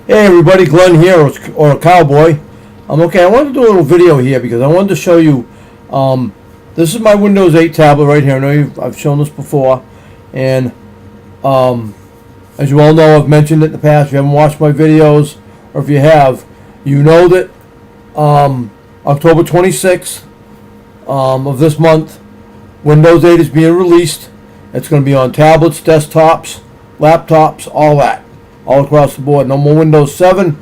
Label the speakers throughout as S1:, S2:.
S1: Hey everybody, Glenn here, or a cowboy. Okay, I wanted to do a little video here because I wanted to show you. This is my Windows 8 tablet right here. I know I've shown this before, and as you all know, I've mentioned it in the past. If you haven't watched my videos, or if you have, you know that October 26th of this month, Windows 8 is being released. It's going to be on tablets, desktops, laptops, all that. All across the board. No more Windows 7.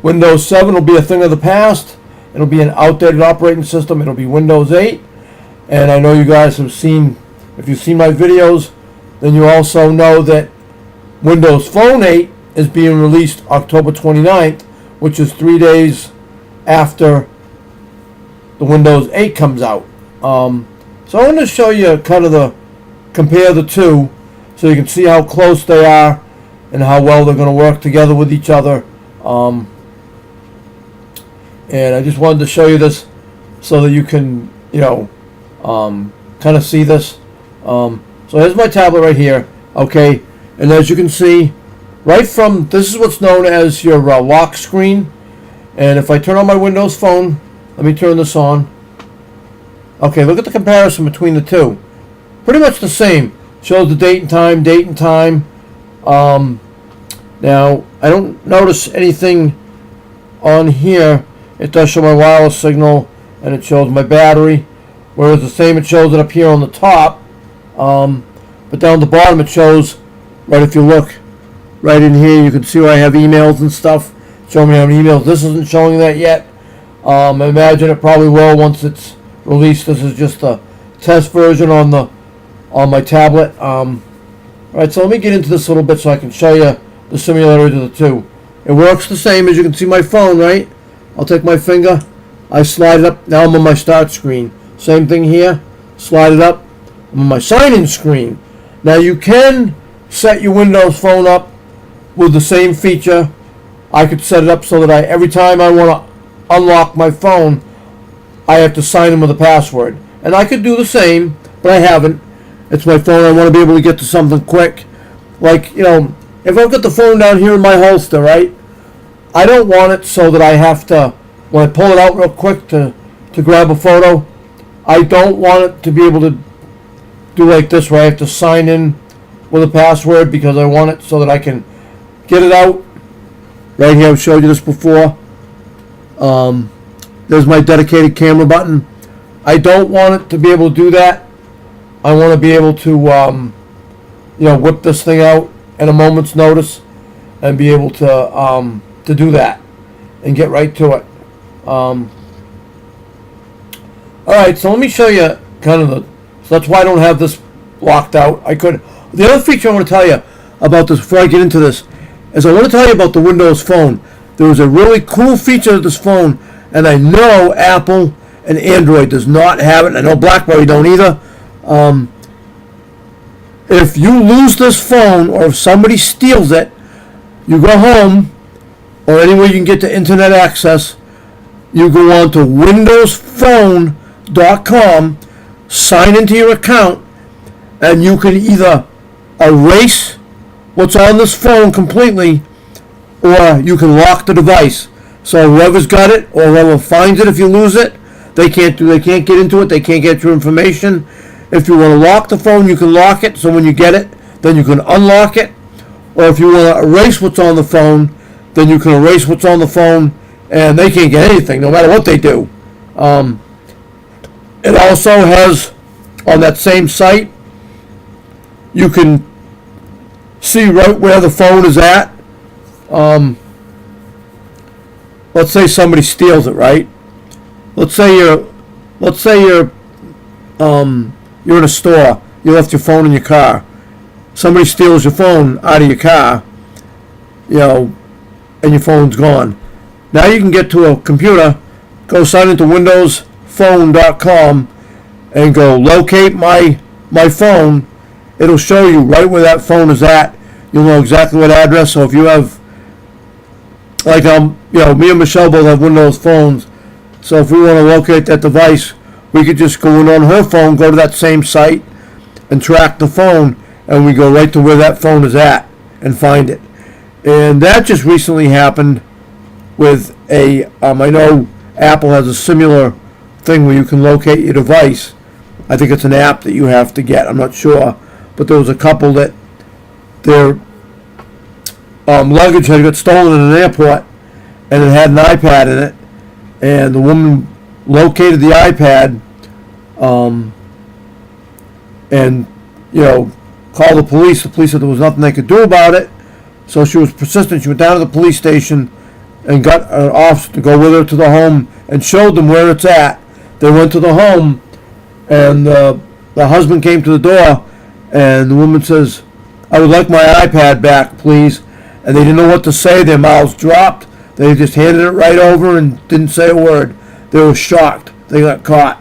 S1: Windows 7 will be a thing of the past. It'll be an outdated operating system. It'll be Windows 8. And I know you guys have seen, if you've seen my videos, then you also know that Windows Phone 8 is being released October 29th, which is 3 days after the Windows 8 comes out. So I want to show you kind of compare the two so you can see how close they are and how well they're going to work together with each other. And I just wanted to show you this so that you can, kind of see this. So here's my tablet right here, okay? And as you can see, this is what's known as your lock screen. And if I turn on my Windows Phone, let me turn this on. Okay, look at the comparison between the two. Pretty much the same. Shows the date and time. Now, I don't notice anything on here. It does show my wireless signal, and it shows my battery. Whereas the same, it shows it up here on the top. But down the bottom, it shows, right, if you look right in here, you can see where I have emails and stuff. Show me how many emails. This isn't showing that yet. I imagine it probably will once it's released. This is just a test version on my tablet. Alright, so let me get into this a little bit so I can show you the similarities of the two. It works the same. As you can see my phone, right? I'll take my finger, I slide it up, now I'm on my start screen. Same thing here, slide it up, I'm on my sign-in screen. Now you can set your Windows Phone up with the same feature. I could set it up so that every time I want to unlock my phone, I have to sign in with a password. And I could do the same, but I haven't. It's my phone, I want to be able to get to something quick. Like, if I've got the phone down here in my holster, right, I don't want it so that I have to, when I pull it out real quick to grab a photo, I don't want it to be able to do like this where I have to sign in with a password, because I want it so that I can get it out. Right here, I've showed you this before. There's my dedicated camera button. I don't want it to be able to do that. I want to be able to, whip this thing out at a moment's notice and be able to do that and get right to it. All right, so let me show you kind of so that's why I don't have this locked out. The other feature I want to tell you about this before I get into this is I want to tell you about the Windows Phone. There was a really cool feature of this phone, and I know Apple and Android does not have it. I know BlackBerry don't either. If you lose this phone, or if somebody steals it, you go home, or anywhere you can get to internet access, you go on to windowsphone.com, sign into your account, and you can either erase what's on this phone completely, or you can lock the device. So whoever's got it, or whoever finds it if you lose it, they can't get into it, they can't get your information. If you want to lock the phone, you can lock it, so when you get it, then you can unlock it. Or if you want to erase what's on the phone, then you can erase what's on the phone, and they can't get anything, no matter what they do. It also has, on that same site, you can see right where the phone is at. Let's say somebody steals it, right? Let's say you're in a store, you left your phone in your car. Somebody steals your phone out of your car, and your phone's gone. Now you can get to a computer, go sign into windowsphone.com, and go locate my phone. It'll show you right where that phone is at. You'll know exactly what address. So if you have, like, me and Michelle both have Windows phones. So if we want to locate that device, we could just go in on her phone, go to that same site, and track the phone, and we go right to where that phone is at and find it. And that just recently happened with a, I know Apple has a similar thing where you can locate your device. I think it's an app that you have to get. I'm not sure. But there was a couple that their luggage had got stolen in an airport, and it had an iPad in it. And the woman located the iPad, and called the police. The police said there was nothing they could do about it. So she was persistent. She went down to the police station and got an officer to go with her to the home and showed them where it's at. They went to the home, and the husband came to the door, and the woman says, "I would like my iPad back, please." And they didn't know what to say. Their mouths dropped. They just handed it right over and didn't say a word. They were shocked. They got caught.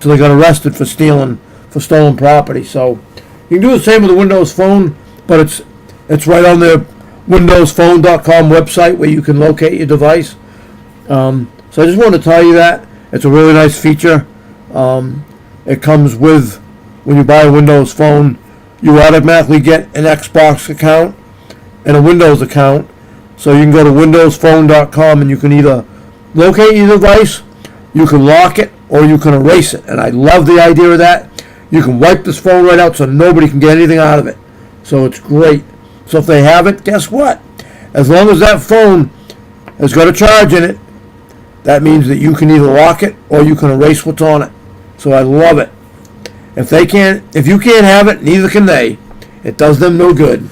S1: So they got arrested for stolen property. So you can do the same with a Windows Phone, but it's right on their windowsphone.com website where you can locate your device. So I just wanted to tell you that. It's a really nice feature. It comes with, when you buy a Windows Phone, you automatically get an Xbox account and a Windows account. So you can go to windowsphone.com and you can either locate your device, you can lock it, or you can erase it. And I love the idea of that. You can wipe this phone right out so nobody can get anything out of it. So it's great. So if they have it, guess what? As long as that phone has got a charge in it, that means that you can either lock it or you can erase what's on it. So I love it. If you can't have it, neither can they. It does them no good.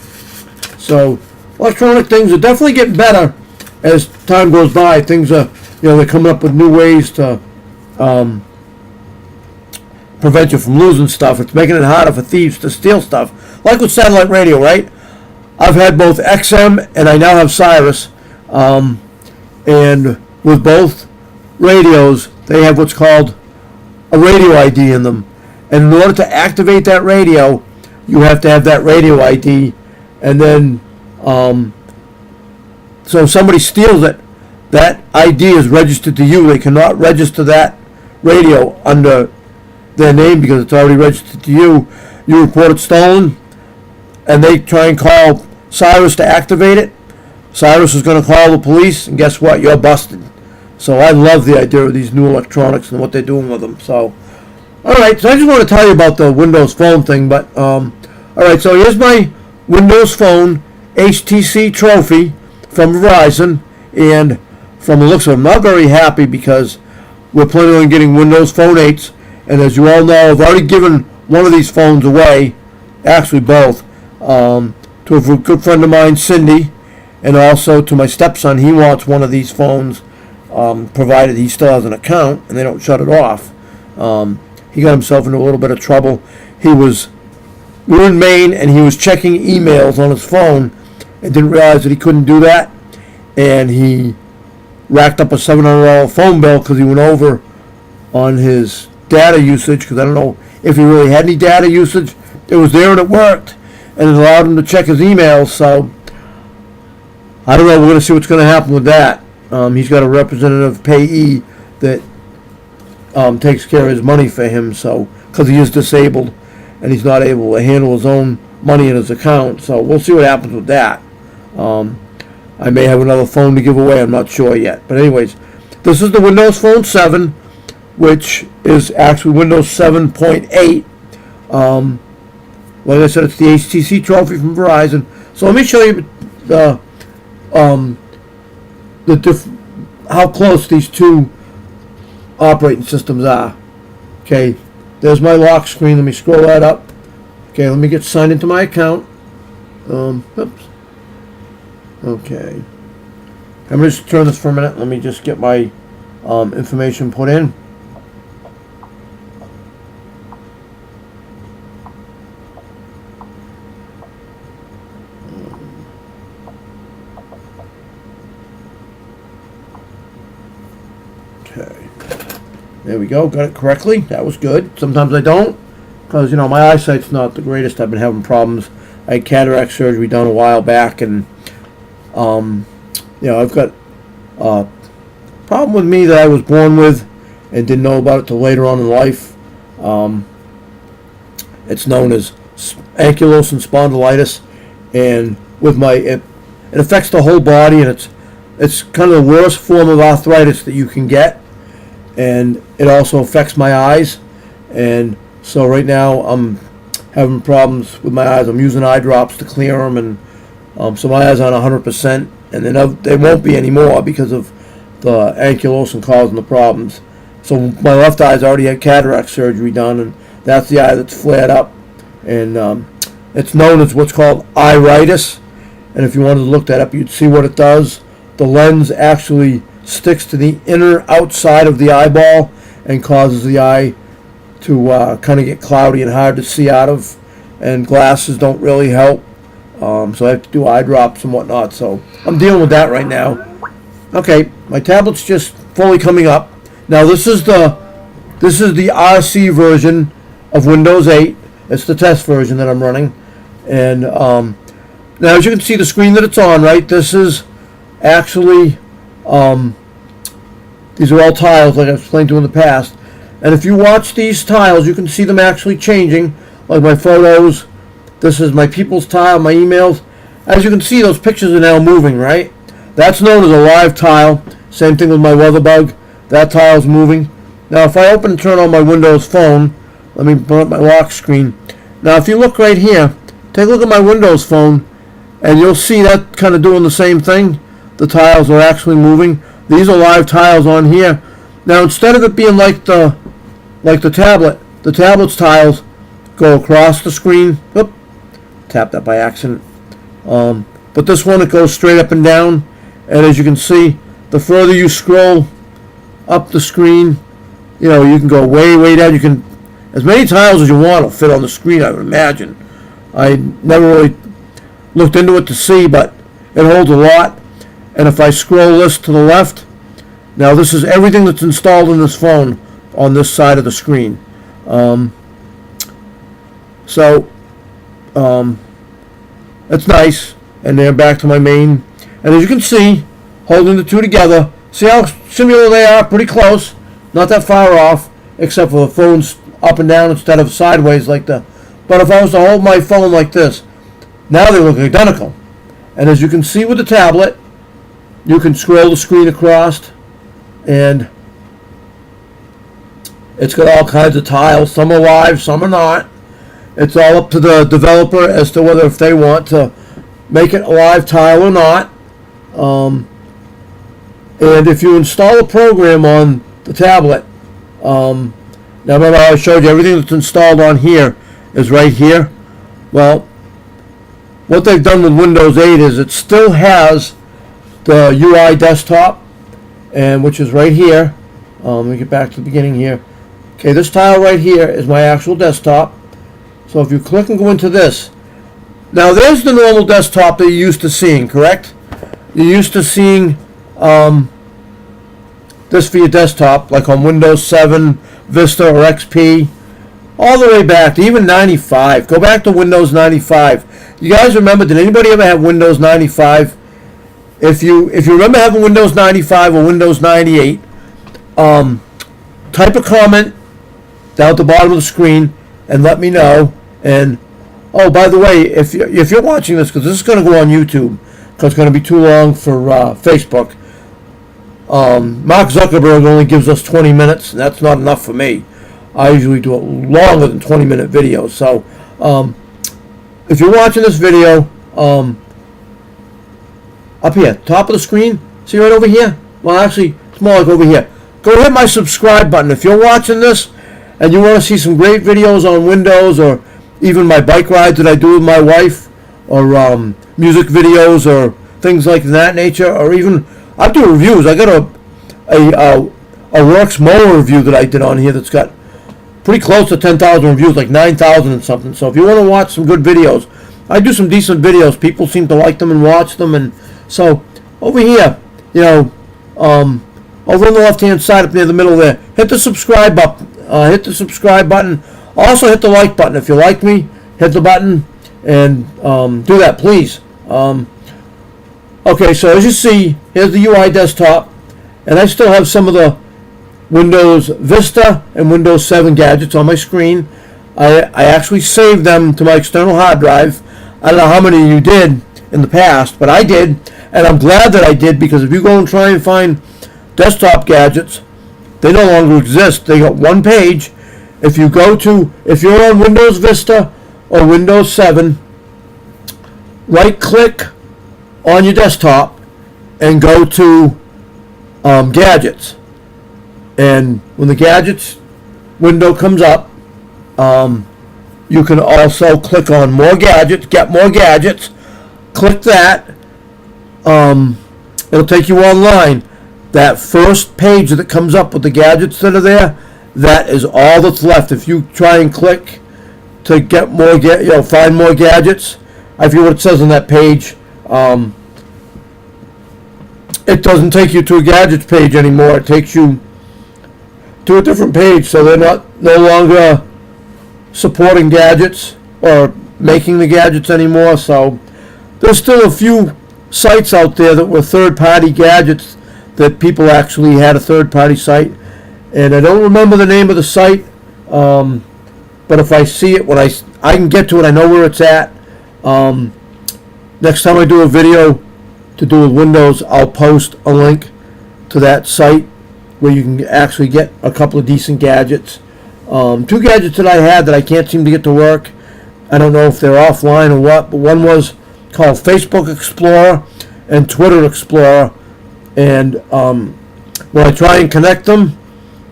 S1: So electronic things are definitely getting better as time goes by. Things are, they're coming up with new ways to prevent you from losing stuff. It's making it harder for thieves to steal stuff. Like with satellite radio, right? I've had both XM and I now have Sirius. And with both radios, they have what's called a radio ID in them. And in order to activate that radio, you have to have that radio ID. And then, so if somebody steals it, that ID is registered to you. They cannot register that radio under their name because it's already registered to you. You report it stolen, and they try and call Cyrus to activate it. Cyrus is going to call the police, and guess what? You're busted. So I love the idea of these new electronics and what they're doing with them. So, all right. So I just want to tell you about the Windows Phone thing. But all right. So here's my Windows Phone HTC Trophy from Verizon, and from the looks of it, I'm not very happy because we're planning on getting Windows Phone 8s. And as you all know, I've already given one of these phones away, actually both, to a good friend of mine, Cindy, and also to my stepson. He wants one of these phones, provided he still has an account and they don't shut it off. He got himself into a little bit of trouble. We were in Maine, and he was checking emails on his phone and didn't realize that he couldn't do that. And he racked up a $700 phone bill because he went over on his data usage, because I don't know if he really had any data usage. It was there and it worked, and it allowed him to check his emails. So I don't know. We're going to see what's going to happen with that. He's got a representative payee that takes care of his money for him, so because he is disabled and he's not able to handle his own money in his account. So we'll see what happens with that. I may have another phone to give away. I'm not sure yet. But anyways, this is the Windows Phone 7, which is actually Windows 7.8. Like I said, it's the HTC Trophy from Verizon. So let me show you how close these two operating systems are. Okay, there's my lock screen. Let me scroll that up. Okay, let me get signed into my account. Oops. Okay. I'm going to just turn this for a minute. Let me just get my information put in. Okay. There we go. Got it correctly. That was good. Sometimes I don't, because, my eyesight's not the greatest. I've been having problems. I had cataract surgery done a while back, and I've got a problem with me that I was born with and didn't know about it till later on in life. It's known as ankylosing spondylitis, and with my it affects the whole body, and it's kind of the worst form of arthritis that you can get, and it also affects my eyes. And so right now I'm having problems with my eyes. I'm using eye drops to clear them, and so my eyes aren't 100%, and they won't be anymore because of the ankylosing causing the problems. So my left eye's already had cataract surgery done, and that's the eye that's flared up, and it's known as what's called iritis. And if you wanted to look that up, you'd see what it does. The lens actually sticks to the inner outside of the eyeball and causes the eye to kind of get cloudy and hard to see out of, and glasses don't really help. So I have to do eye drops and whatnot. So I'm dealing with that right now. Okay, my tablet's just fully coming up. Now this is the RC version of Windows 8. It's the test version that I'm running, and now as you can see the screen that it's on, right? This is actually these are all tiles like I've explained to you in the past. And if you watch these tiles, you can see them actually changing, like my photos. This is my people's tile, my emails. As you can see, those pictures are now moving, right? That's known as a live tile. Same thing with my weather bug. That tile's moving. Now, if I open and turn on my Windows phone, let me bring up my lock screen. Now, if you look right here, take a look at my Windows phone, and you'll see that kind of doing the same thing. The tiles are actually moving. These are live tiles on here. Now, instead of it being like the tablet, the tablet's tiles go across the screen. Oop, tapped that by accident. But this one, it goes straight up and down. And as you can see, the further you scroll up the screen, you can go way, way down. You can, as many tiles as you want will fit on the screen, I would imagine. I never really looked into it to see, but it holds a lot. And if I scroll this to the left, now this is everything that's installed in this phone on this side of the screen. It's nice. And then back to my main. And as you can see, holding the two together, see how similar they are? Pretty close. Not that far off, except for the phone's up and down instead of sideways like the. But if I was to hold my phone like this, now they look identical. And as you can see with the tablet, you can scroll the screen across, and it's got all kinds of tiles. Some are live, some are not. It's all up to the developer as to whether if they want to make it a live tile or not. And if you install a program on the tablet, now remember how I showed you everything that's installed on here is right here. Well, what they've done with Windows 8 is it still has the UI desktop, and which is right here. Let me get back to the beginning here. Okay, this tile right here is my actual desktop. So if you click and go into this, now there's the normal desktop that you're used to seeing, correct? You're used to seeing this for your desktop, like on Windows 7, Vista, or XP, all the way back to even 95. Go back to Windows 95. You guys remember, did anybody ever have Windows 95? If you remember having Windows 95 or Windows 98, type a comment down at the bottom of the screen and let me know. And oh, by the way, if you're watching this, because this is going to go on YouTube, because it's going to be too long for Facebook. Mark Zuckerberg only gives us 20 minutes, and that's not enough for me. I usually do it longer than 20-minute videos. So if you're watching this video, up here, top of the screen, see right over here? Well, actually, it's more like over here. Go hit my subscribe button. If you're watching this and you want to see some great videos on Windows, or even my bike rides that I do with my wife, or music videos or things like that nature, or even I do reviews. I got a Works mower review that I did on here that's got pretty close to 10,000 reviews, like 9,000 and something. So if you want to watch some good videos, I do some decent videos. People seem to like them and watch them. And so over here, over on the left-hand side up near the middle there, hit the subscribe button. Also hit the like button. If you like me, hit the button and do that, please. Okay, so as you see, here's the UI desktop, and I still have some of the Windows Vista and Windows 7 gadgets on my screen. I actually saved them to my external hard drive. I don't know how many of you did, in the past, but I did, and I'm glad that I did, because if you go and try and find desktop gadgets, they no longer exist. They got one page. If you're on Windows Vista or Windows 7, right-click on your desktop and go to gadgets. And when the gadgets window comes up, you can also click on more gadgets, get more gadgets. Click that. It'll take you online. That first page that comes up with the gadgets that are there, that is all that's left. If you try and click to get more, find more gadgets, I forget what it says on that page. It doesn't take you to a gadgets page anymore. It takes you to a different page. So they're no longer supporting gadgets or making the gadgets anymore. So there's still a few sites out there that were third-party gadgets that people actually had a third-party site, and I don't remember the name of the site, but if I see it, when I can get to it, I know where it's at. Next time I do a video to do with Windows, I'll post a link to that site where you can actually get a couple of decent gadgets. Two gadgets that I had that I can't seem to get to work. I don't know if they're offline or what, but one was called Facebook Explorer and Twitter Explorer. And when I try and connect them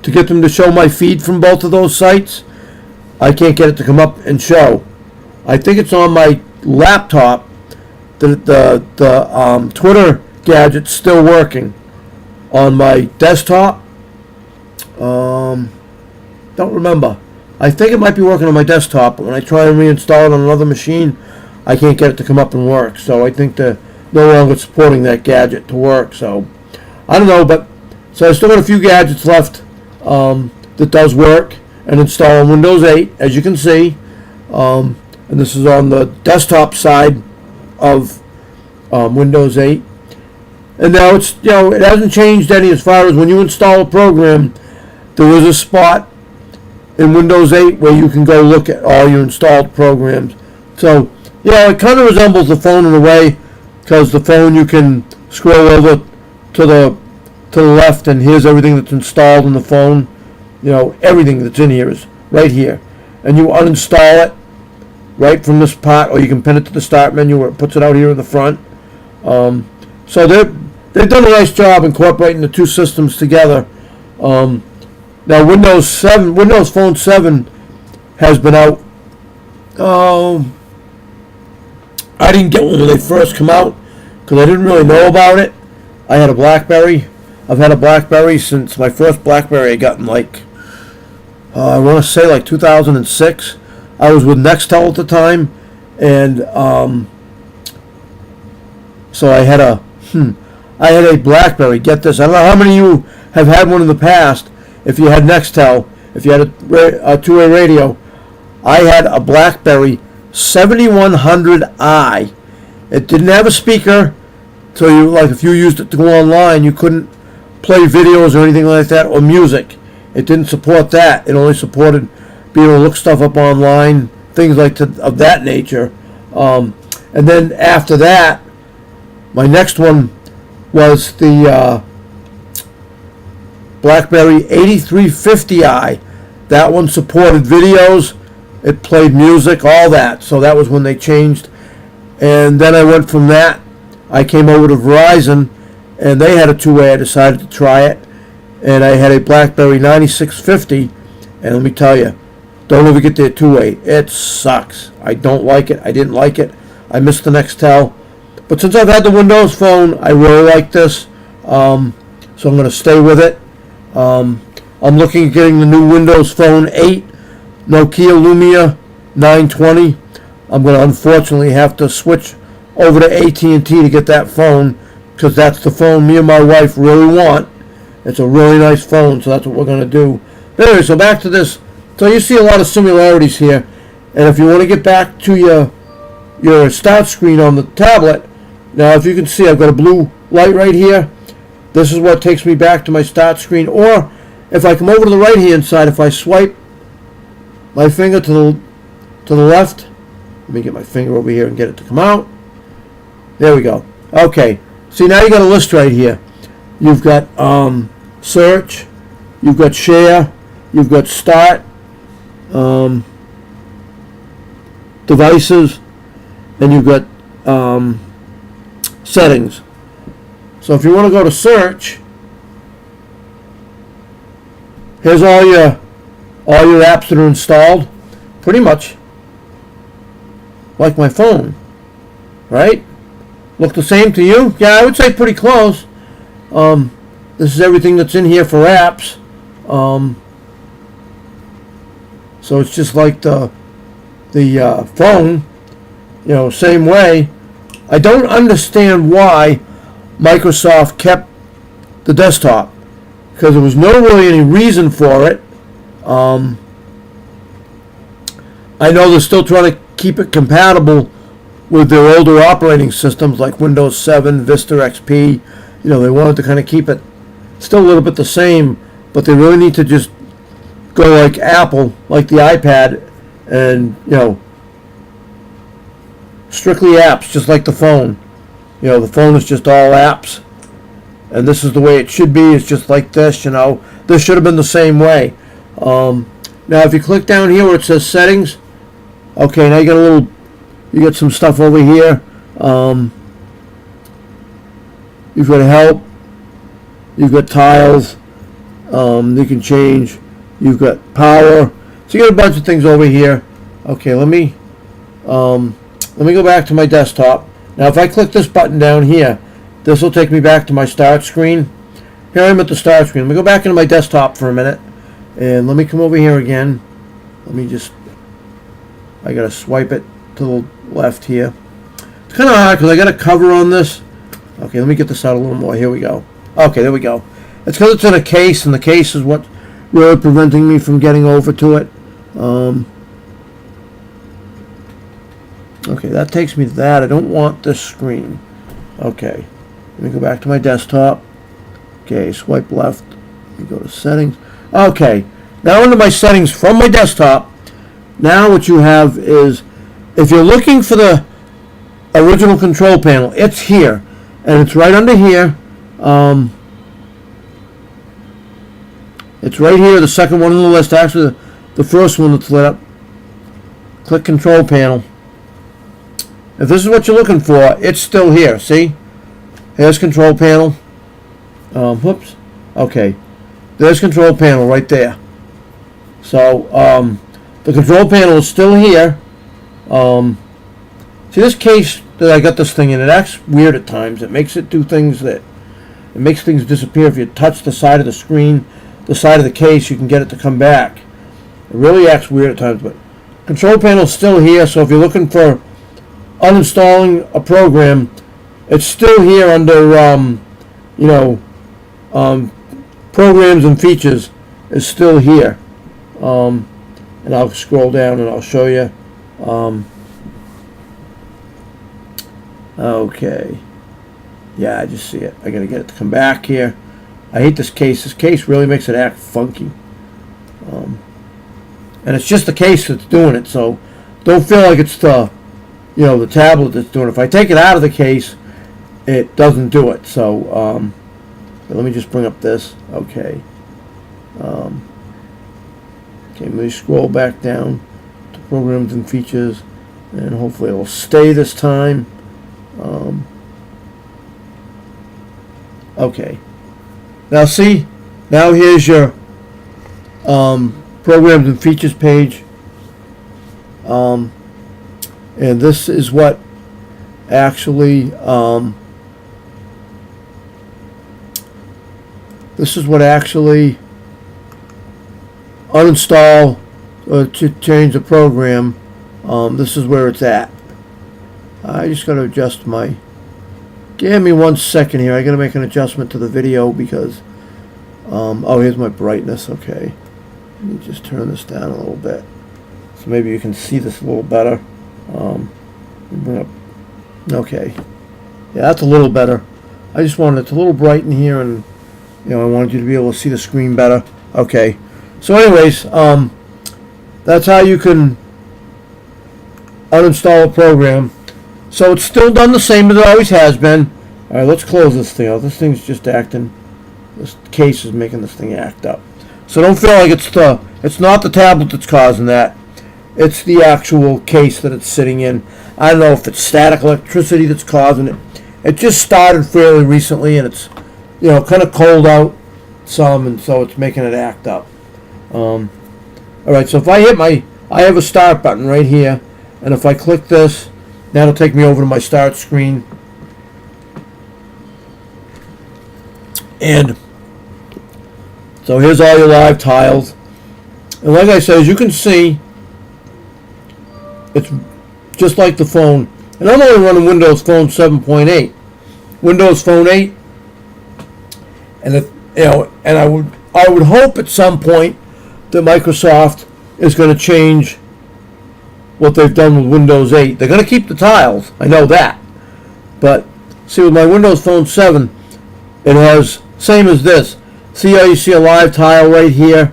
S1: to get them to show my feed from both of those sites, I can't get it to come up and show. I think it's on my laptop. The Twitter gadget's still working. On my desktop, don't remember. I think it might be working on my desktop, but when I try and reinstall it on another machine, I can't get it to come up and work. So I think they're no longer supporting that gadget to work. So I don't know, but so I still got a few gadgets left that does work and install on Windows 8, as you can see. And this is on the desktop side of Windows 8. And now it's, it hasn't changed any as far as when you install a program, there is a spot in Windows 8 where you can go look at all your installed programs. So, it kind of resembles the phone in a way, because the phone you can scroll over to the left and here's everything that's installed in the phone. Everything that's in here is right here. And you uninstall it right from this part, or you can pin it to the start menu where it puts it out here in the front. So they've done a nice job incorporating the two systems together. Now Windows Phone 7 has been out. I didn't get one when they first come out because I didn't really know about it. I had a BlackBerry. I've had a BlackBerry since my first BlackBerry I got in I want to say 2006. I was with Nextel at the time, and so I had a BlackBerry. Get this, I don't know how many of you have had one in the past. If you had Nextel, if you had a two-way radio, I had a BlackBerry 7100i. It didn't have a speaker, so if you used it to go online, you couldn't play videos or anything like that, or music. It didn't support that. It only supported being able to look stuff up online, things of that nature. And then after that, my next one was the BlackBerry 8350i. That one supported videos. It played music, all that. So that was when they changed. And then I went from that. I came over to Verizon, and they had a two-way. I decided to try it. And I had a BlackBerry 9650. And let me tell you, don't ever get their two-way. It sucks. I don't like it. I didn't like it. I missed the Nextel. But since I've had the Windows Phone, I really like this. So I'm going to stay with it. I'm looking at getting the new Windows Phone 8, Nokia Lumia 920. I'm going to unfortunately have to switch over to AT&T to get that phone, because that's the phone me and my wife really want. It's a really nice phone, so that's what we're going to do. Anyway, so back to this. So you see a lot of similarities here. And if you want to get back to your start screen on the tablet, now if you can see, I've got a blue light right here. This is what takes me back to my start screen. Or if I come over to the right hand side, if I swipe my finger to the left, let me get my finger over here and get it to come out. There we go. Okay. See, now you got a list right here. You've got search, you've got share, you've got start, devices, and you've got settings. So if you want to go to search, here's all your apps that are installed, pretty much like my phone, right? Look the same to you? Yeah, I would say pretty close. This is everything that's in here for apps. So it's just like the phone, you know, same way. I don't understand why Microsoft kept the desktop, because there was no really any reason for it. I know they're still trying to keep it compatible with their older operating systems like Windows 7, Vista XP. You know, they wanted to kind of keep it still a little bit the same, but they really need to just go like Apple, like the iPad, and, you know, strictly apps, just like the phone. You know, the phone is just all apps, and this is the way it should be. It's just like this, you know. This should have been the same way. Now, if you click down here where it says settings, okay, now you got some stuff over here. You've got help. You've got tiles. You can change. You've got power. So you got a bunch of things over here. Okay, let me go back to my desktop. Now, if I click this button down here, this will take me back to my start screen. Here I'm at the start screen. Let me go back into my desktop for a minute, and let me come over here again. I gotta swipe it to the left here. It's kind of hard because I got a cover on this. Okay, let me get this out a little more. Here we go. Okay, there we go. It's because it's in a case, and the case is what really preventing me from getting over to it. Okay, that takes me to that. I don't want this screen. Okay, let me go back to my desktop. Okay, swipe left. Let me go to settings. Okay, now into my settings from my desktop. Now what you have is, if you're looking for the original control panel, it's here, and it's right under here. It's right here, the second one on the list. Actually, the first one that's lit up. Click control panel. If this is what you're looking for, it's still here. See? Here's control panel. Whoops. Okay. There's control panel right there. So, the control panel is still here. See, this case that I got this thing in, it acts weird at times. It makes it do things it makes things disappear. If you touch the side of the screen, the side of the case, you can get it to come back. It really acts weird at times, but control panel is still here. So if you're looking for uninstalling a program, it's still here under, programs and features is still here. And I'll scroll down and I'll show you. Okay. Yeah, I just see it. I gotta get it to come back here. I hate this case. This case really makes it act funky. And it's just the case that's doing it, so don't feel like it's the tablet that's doing it. If I take it out of the case, it doesn't do it. So let me just bring up this. Okay. Okay, let me scroll back down to programs and features, and hopefully it will stay this time. Okay. Now see, now here's your programs and features page. And this is what actually uninstall to change the program. This is where it's at. I just got to adjust my. Give me 1 second here. I got to make an adjustment to the video because. Oh, here's my brightness. Okay, let me just turn this down a little bit so maybe you can see this a little better. Bring up. Okay, yeah, that's a little better. I just wanted it a little bright in here, and I wanted you to be able to see the screen better. Okay, so anyways, that's how you can uninstall a program. So it's still done the same as it always has been. All right, let's close this thing out. This thing's just acting. This case is making this thing act up. So don't feel like it's not the tablet that's causing that. It's the actual case that it's sitting in. I don't know if it's static electricity that's causing it. It just started fairly recently, and it's, kind of cold out some, and so it's making it act up. All right, so if I hit I have a start button right here, and if I click this, that'll take me over to my start screen. And so here's all your live tiles. And like I said, as you can see, it's just like the phone. And I'm only running Windows Phone 7.8. Windows Phone 8. And I would hope at some point that Microsoft is going to change what they've done with Windows 8. They're going to keep the tiles. I know that. But see, with my Windows Phone 7, it has same as this. See how you see a live tile right here?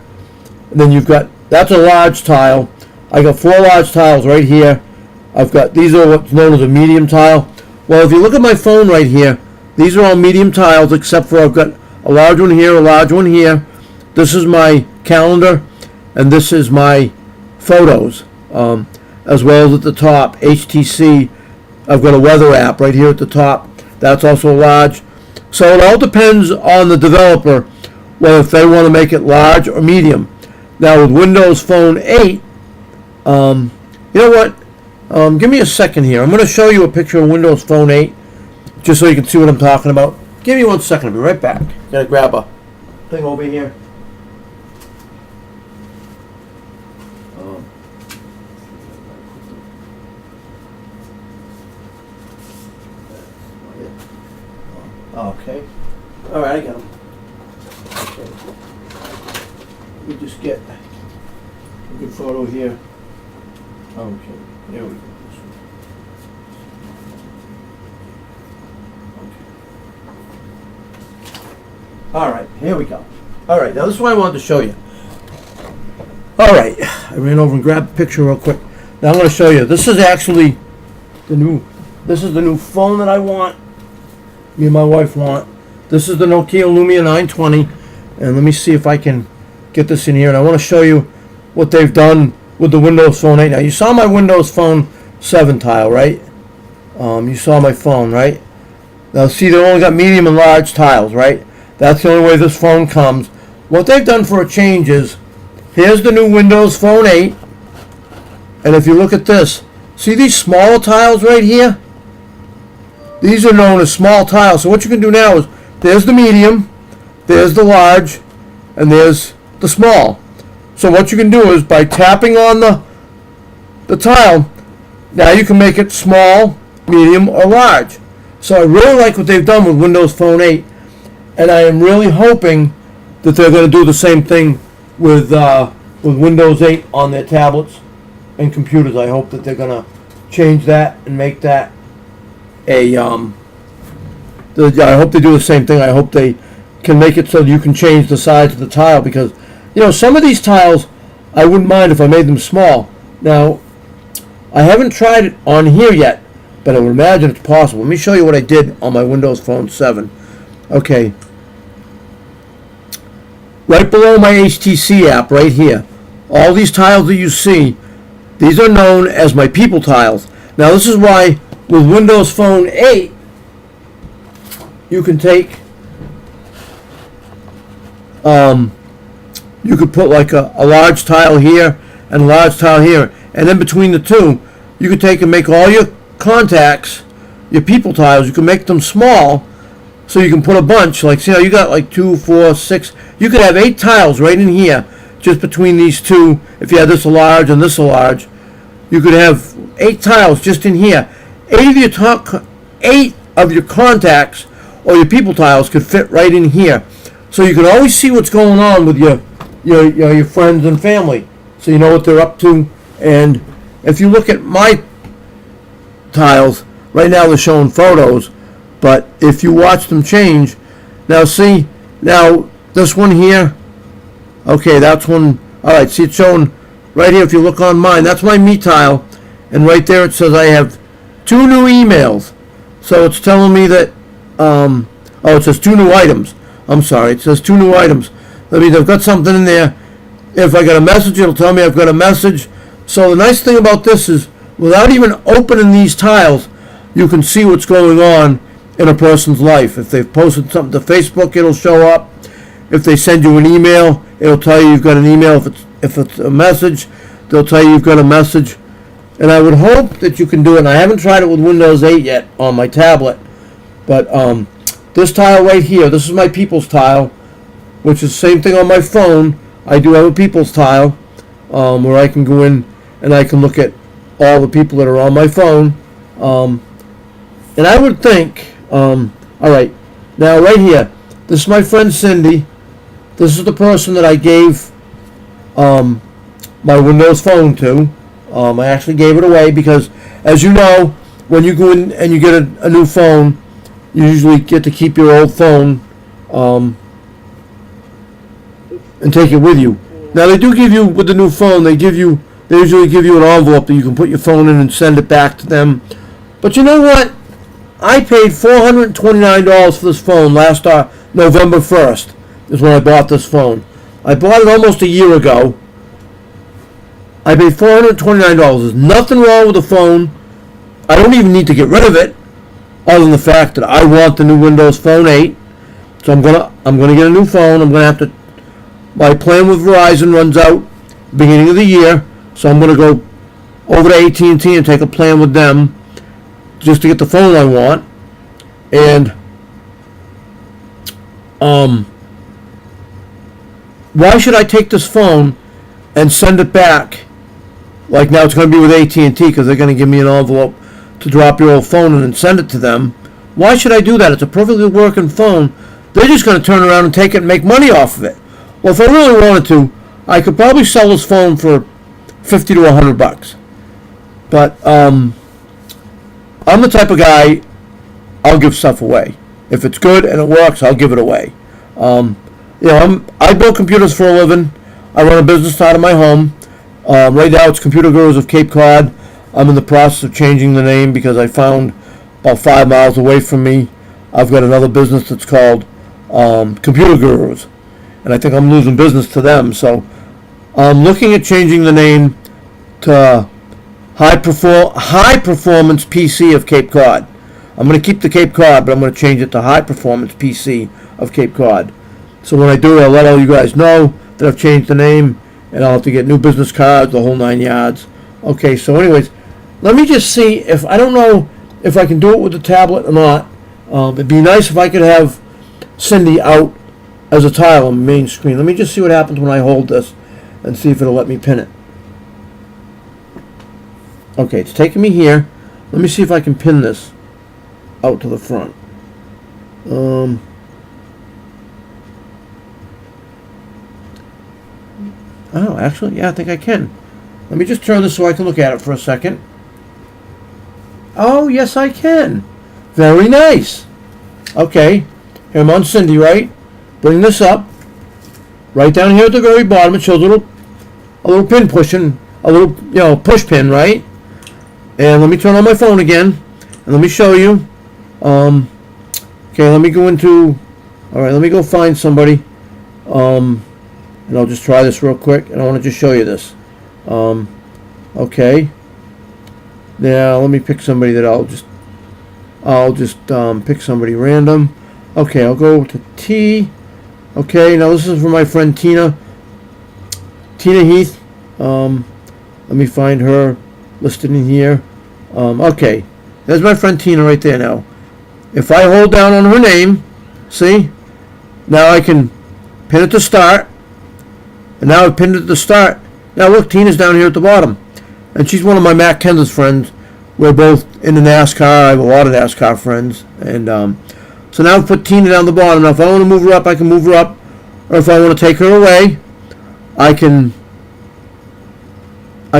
S1: And then you've got, that's a large tile. I got 4 large tiles right here. I've got, these are what's known as a medium tile. Well, if you look at my phone right here, these are all medium tiles, except for I've got a large one here, a large one here. This is my calendar, and this is my photos, as well as at the top, HTC. I've got a weather app right here at the top. That's also large. So it all depends on the developer, whether if they want to make it large or medium. Now with Windows Phone 8, you know what? Give me a second here. I'm going to show you a picture of Windows Phone 8, just so you can see what I'm talking about. Give me 1 second. I'll be right back. Gotta grab a thing over here. Okay. All right, I got them. Okay. Let me just get a good photo here. Okay. There we go. All right, here we go. All right, now this is what I wanted to show you. All right, I ran over and grabbed a picture real quick. Now I'm going to show you. This is actually the new phone that I want. Me and my wife want. This is the Nokia Lumia 920, and let me see if I can get this in here. And I want to show you what they've done with the Windows Phone 8. Now you saw my Windows Phone 7 tile, right? You saw my phone, right? Now see, they only got medium and large tiles, right? That's the only way this phone comes. What they've done for a change is, here's the new Windows Phone 8, and if you look at this, see these small tiles right here? These are known as small tiles. So what you can do now is, there's the medium, there's the large, and there's the small. So what you can do is, by tapping on the tile, now you can make it small, medium, or large. So I really like what they've done with Windows Phone 8, and I am really hoping that they're going to do the same thing with Windows 8 on their tablets and computers. I hope that they're going to change that and make that I hope they do the same thing. I hope they can make it so you can change the size of the tile, because some of these tiles I wouldn't mind if I made them small. Now I haven't tried it on here yet, but I would imagine it's possible. Let me show you what I did on my Windows Phone 7. Okay, right below my HTC app right here, all these tiles that you see, these are known as my people tiles. Now this is why with Windows Phone 8, you can take, you could put like a large tile here and a large tile here, and then between the two, you could take and make all your contacts, your people tiles, you can make them small, so you can put a bunch, like see how you got like 2, 4, 6, you could have 8 tiles right in here, just between these two. If you had this a large and this a large, you could have 8 tiles just in here. 8 of your contacts or your people tiles could fit right in here, so you can always see what's going on with your friends and family, so you know what they're up to. And if you look at my tiles right now, they're showing photos, but if you watch them change, now see, now this one here, okay, that's one. All right, see, it's showing right here. If you look on mine, that's my me tile, and right there it says I have 2 new emails. So it's telling me that, it says 2 new items. I'm sorry, it says 2 new items. That means I've got something in there. If I got a message, it'll tell me I've got a message. So the nice thing about this is, without even opening these tiles, you can see what's going on in a person's life. If they've posted something to Facebook, it'll show up. If they send you an email, it'll tell you you've got an email. If it's a message, they'll tell you you've got a message. And I would hope that you can do it. And I haven't tried it with Windows 8 yet on my tablet. But this tile right here, this is my people's tile, which is the same thing on my phone. I do have a people's tile where I can go in and I can look at all the people that are on my phone. And I would think, all right, now right here, this is my friend Cindy. This is the person that I gave my Windows phone to. I actually gave it away because, as you know, when you go in and you get a new phone, you usually get to keep your old phone and take it with you. Now they do give you, with the new phone, they usually give you an envelope that you can put your phone in and send it back to them. But you know what? I paid $429 for this phone last November 1st is when I bought this phone. I bought it almost a year ago. I paid $429. There's nothing wrong with the phone. I don't even need to get rid of it, other than the fact that I want the new Windows Phone 8. So I'm gonna get a new phone. I'm gonna have to. My plan with Verizon runs out beginning of the year, so I'm gonna go over to AT&T and take a plan with them just to get the phone I want. And why should I take this phone and send it back? Like now it's going to be with AT&T because they're going to give me an envelope to drop your old phone in and send it to them. Why should I do that? It's a perfectly working phone. They're just going to turn around and take it and make money off of it. Well, if I really wanted to, I could probably sell this phone for $50 to $100. But I'm the type of guy, I'll give stuff away. If it's good and it works, I'll give it away. I build computers for a living. I run a business out of my home. Right now it's Computer Gurus of Cape Cod. I'm in the process of changing the name because I found about 5 miles away from me, I've got another business that's called Computer Gurus. And I think I'm losing business to them. So I'm looking at changing the name to High Performance PC of Cape Cod. I'm going to keep the Cape Cod, but I'm going to change it to High Performance PC of Cape Cod. So when I do, I'll let all you guys know that I've changed the name, and I'll have to get new business cards, the whole 9 yards. Okay, so anyways, let me just see if, I don't know if I can do it with the tablet or not. It'd be nice if I could have Cindy out as a tile on the main screen. Let me just see what happens when I hold this and see if it'll let me pin it. Okay, it's taking me here. Let me see if I can pin this out to the front. Oh, actually, yeah, I think I can. Let me just turn this so I can look at it for a second. Oh, yes, I can. Very nice. Okay, here I'm on Cindy, right? Bring this up. Right down here at the very bottom, it shows a little pin pushing, a little, push pin, right? And let me turn on my phone again, and let me show you. Okay, let me go into, all right, let me go find somebody. And I'll just try this real quick, and I want to just show you this. Okay. Now let me pick somebody that I'll just pick somebody random. Okay, I'll go to T. Okay, now this is for my friend Tina Heath. Let me find her listed in here. Okay, there's my friend Tina right there. Now, if I hold down on her name, see, now I can pin it to start. And now I've pinned it to start. Now look, Tina's down here at the bottom. And she's one of my Matt Kenda's friends. We're both in the NASCAR. I have a lot of NASCAR friends. And so now I've put Tina down the bottom. Now if I want to move her up, I can move her up. Or if I want to take her away, I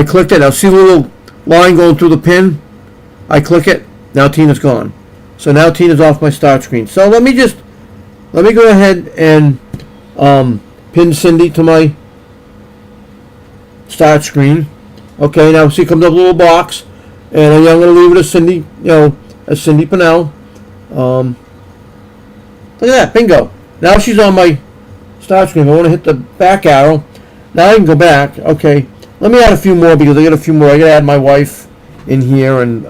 S1: clicked it. Now see the little line going through the pin? I click it. Now Tina's gone. So now Tina's off my start screen. So let me go ahead and pin Cindy to my start screen. Okay, now see, it comes up a little box, And I'm going to leave it as Cindy, as Cindy Pinnell. Look at that, bingo. Now she's on my start screen. I want to hit the back arrow. Now I can go back. Okay, let me add a few more because I got a few more. I got to add my wife in here, and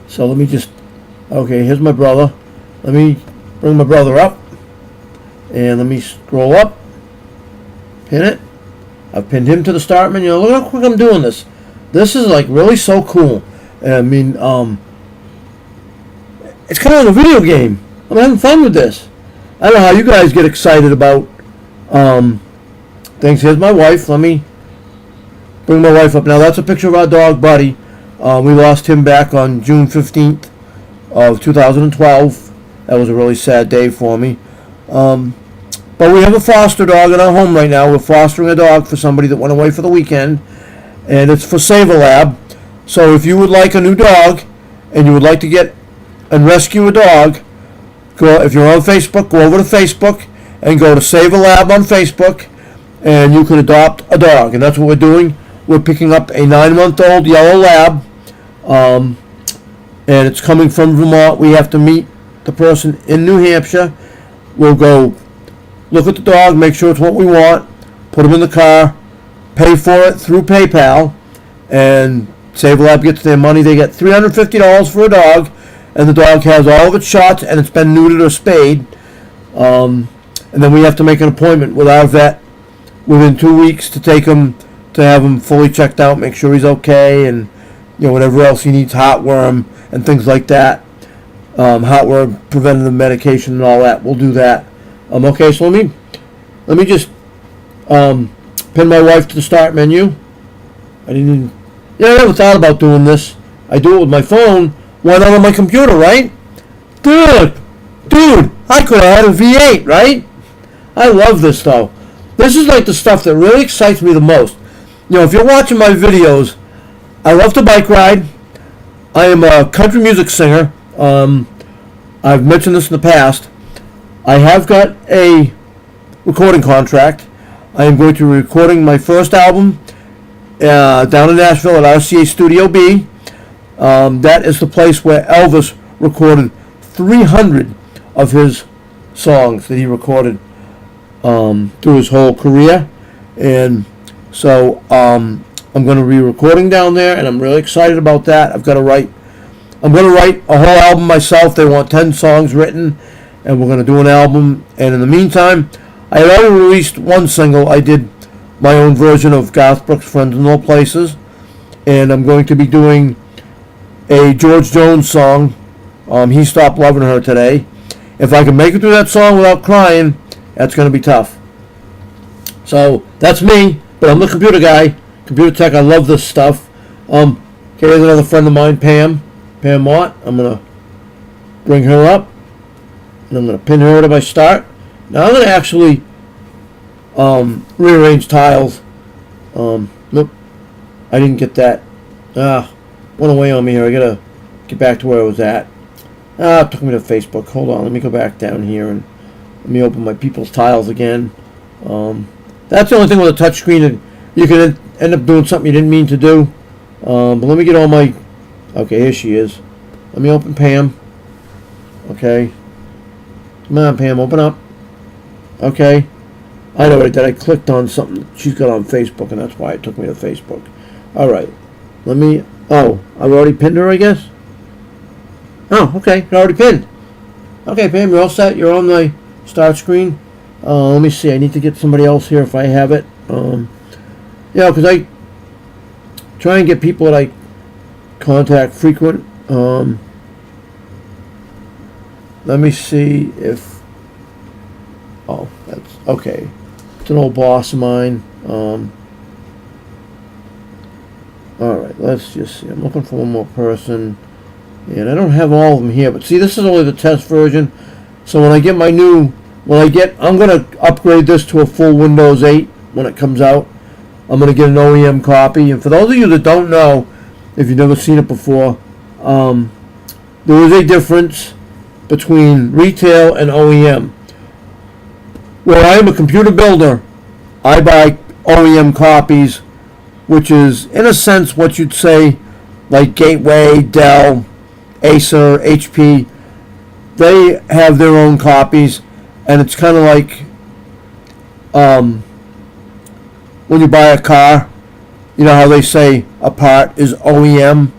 S1: so let me just. Okay, here's my brother. Let me bring my brother up, and let me scroll up. Pin it. I've pinned him to the start menu. Look how quick I'm doing this. This is like really so cool. I mean, it's kind of like a video game. I'm having fun with this. I don't know how you guys get excited about things. Here's my wife. Let me bring my wife up. Now that's a picture of our dog, Buddy. We lost him back on June 15th of 2012. That was a really sad day for me. But we have a foster dog in our home right now. We're fostering a dog for somebody that went away for the weekend. And it's for Save a Lab. So if you would like a new dog and you would like to get and rescue a dog, if you're on Facebook, go over to Facebook and go to Save a Lab on Facebook, and you can adopt a dog. And that's what we're doing. We're picking up a 9-month-old yellow lab, and it's coming from Vermont. We have to meet the person in New Hampshire. We'll go look at the dog, make sure it's what we want, put him in the car, pay for it through PayPal, and Save a Lab gets their money. They get $350 for a dog, and the dog has all of its shots, and it's been neutered or spayed. And then we have to make an appointment with our vet within 2 weeks to take him to have him fully checked out, make sure he's okay, and whatever else he needs, heartworm and things like that. Heartworm preventative medication and all that. We'll do that. Okay, so let me just pin my wife to the start menu. I never thought about doing this. I do it with my phone. Why not on my computer, right? Dude, I could have had a V8, right? I love this, though. This is like the stuff that really excites me the most. If you're watching my videos, I love to bike ride. I am a country music singer. I've mentioned this in the past. I have got a recording contract. I am going to be recording my first album down in Nashville at RCA Studio B. That is the place where Elvis recorded 300 of his songs that he recorded through his whole career. And so I'm going to be recording down there, and I'm really excited about that. I'm going to write a whole album myself. They want 10 songs written, and we're going to do an album. And in the meantime, I had already released one single. I did my own version of Garth Brooks' Friends in Low Places, and I'm going to be doing a George Jones song, He Stopped Loving Her Today. If I can make it through that song without crying, that's going to be tough. So that's me, but I'm the computer guy, computer tech. I love this stuff. Okay, here's another friend of mine, Pam Mott. I'm going to bring her up, and I'm going to pin her to my start. Now I'm going to actually rearrange tiles. Nope, I didn't get that. Went away on me here. I got to get back to where I was at. It took me to Facebook. Hold on, let me go back down here and let me open my people's tiles again. That's the only thing with a touch screen. You can end up doing something you didn't mean to do. But let me get all my... Okay, here she is. Let me open Pam. Okay. Come on, Pam, open up. Okay. I know that I clicked on something she's got on Facebook, and that's why it took me to Facebook. All right. Let me... Oh, I've already pinned her, I guess? Oh, okay. Already pinned. Okay, Pam, you're all set. You're on my start screen. Let me see. I need to get somebody else here if I have it. Because I try and get people that I contact frequent. Let me see if... Oh, that's... Okay. It's an old boss of mine. Alright, let's just see. I'm looking for one more person. And I don't have all of them here. But see, this is only the test version. So when I get my new... I'm going to upgrade this to a full Windows 8 when it comes out. I'm going to get an OEM copy. And for those of you that don't know, if you've never seen it before, there is a difference between retail and OEM. Where I am a computer builder, I buy OEM copies which is in a sense what you'd say like Gateway, Dell, Acer, HP. They have their own copies, and it's kind of like when you buy a car, you know how they say a part is OEM.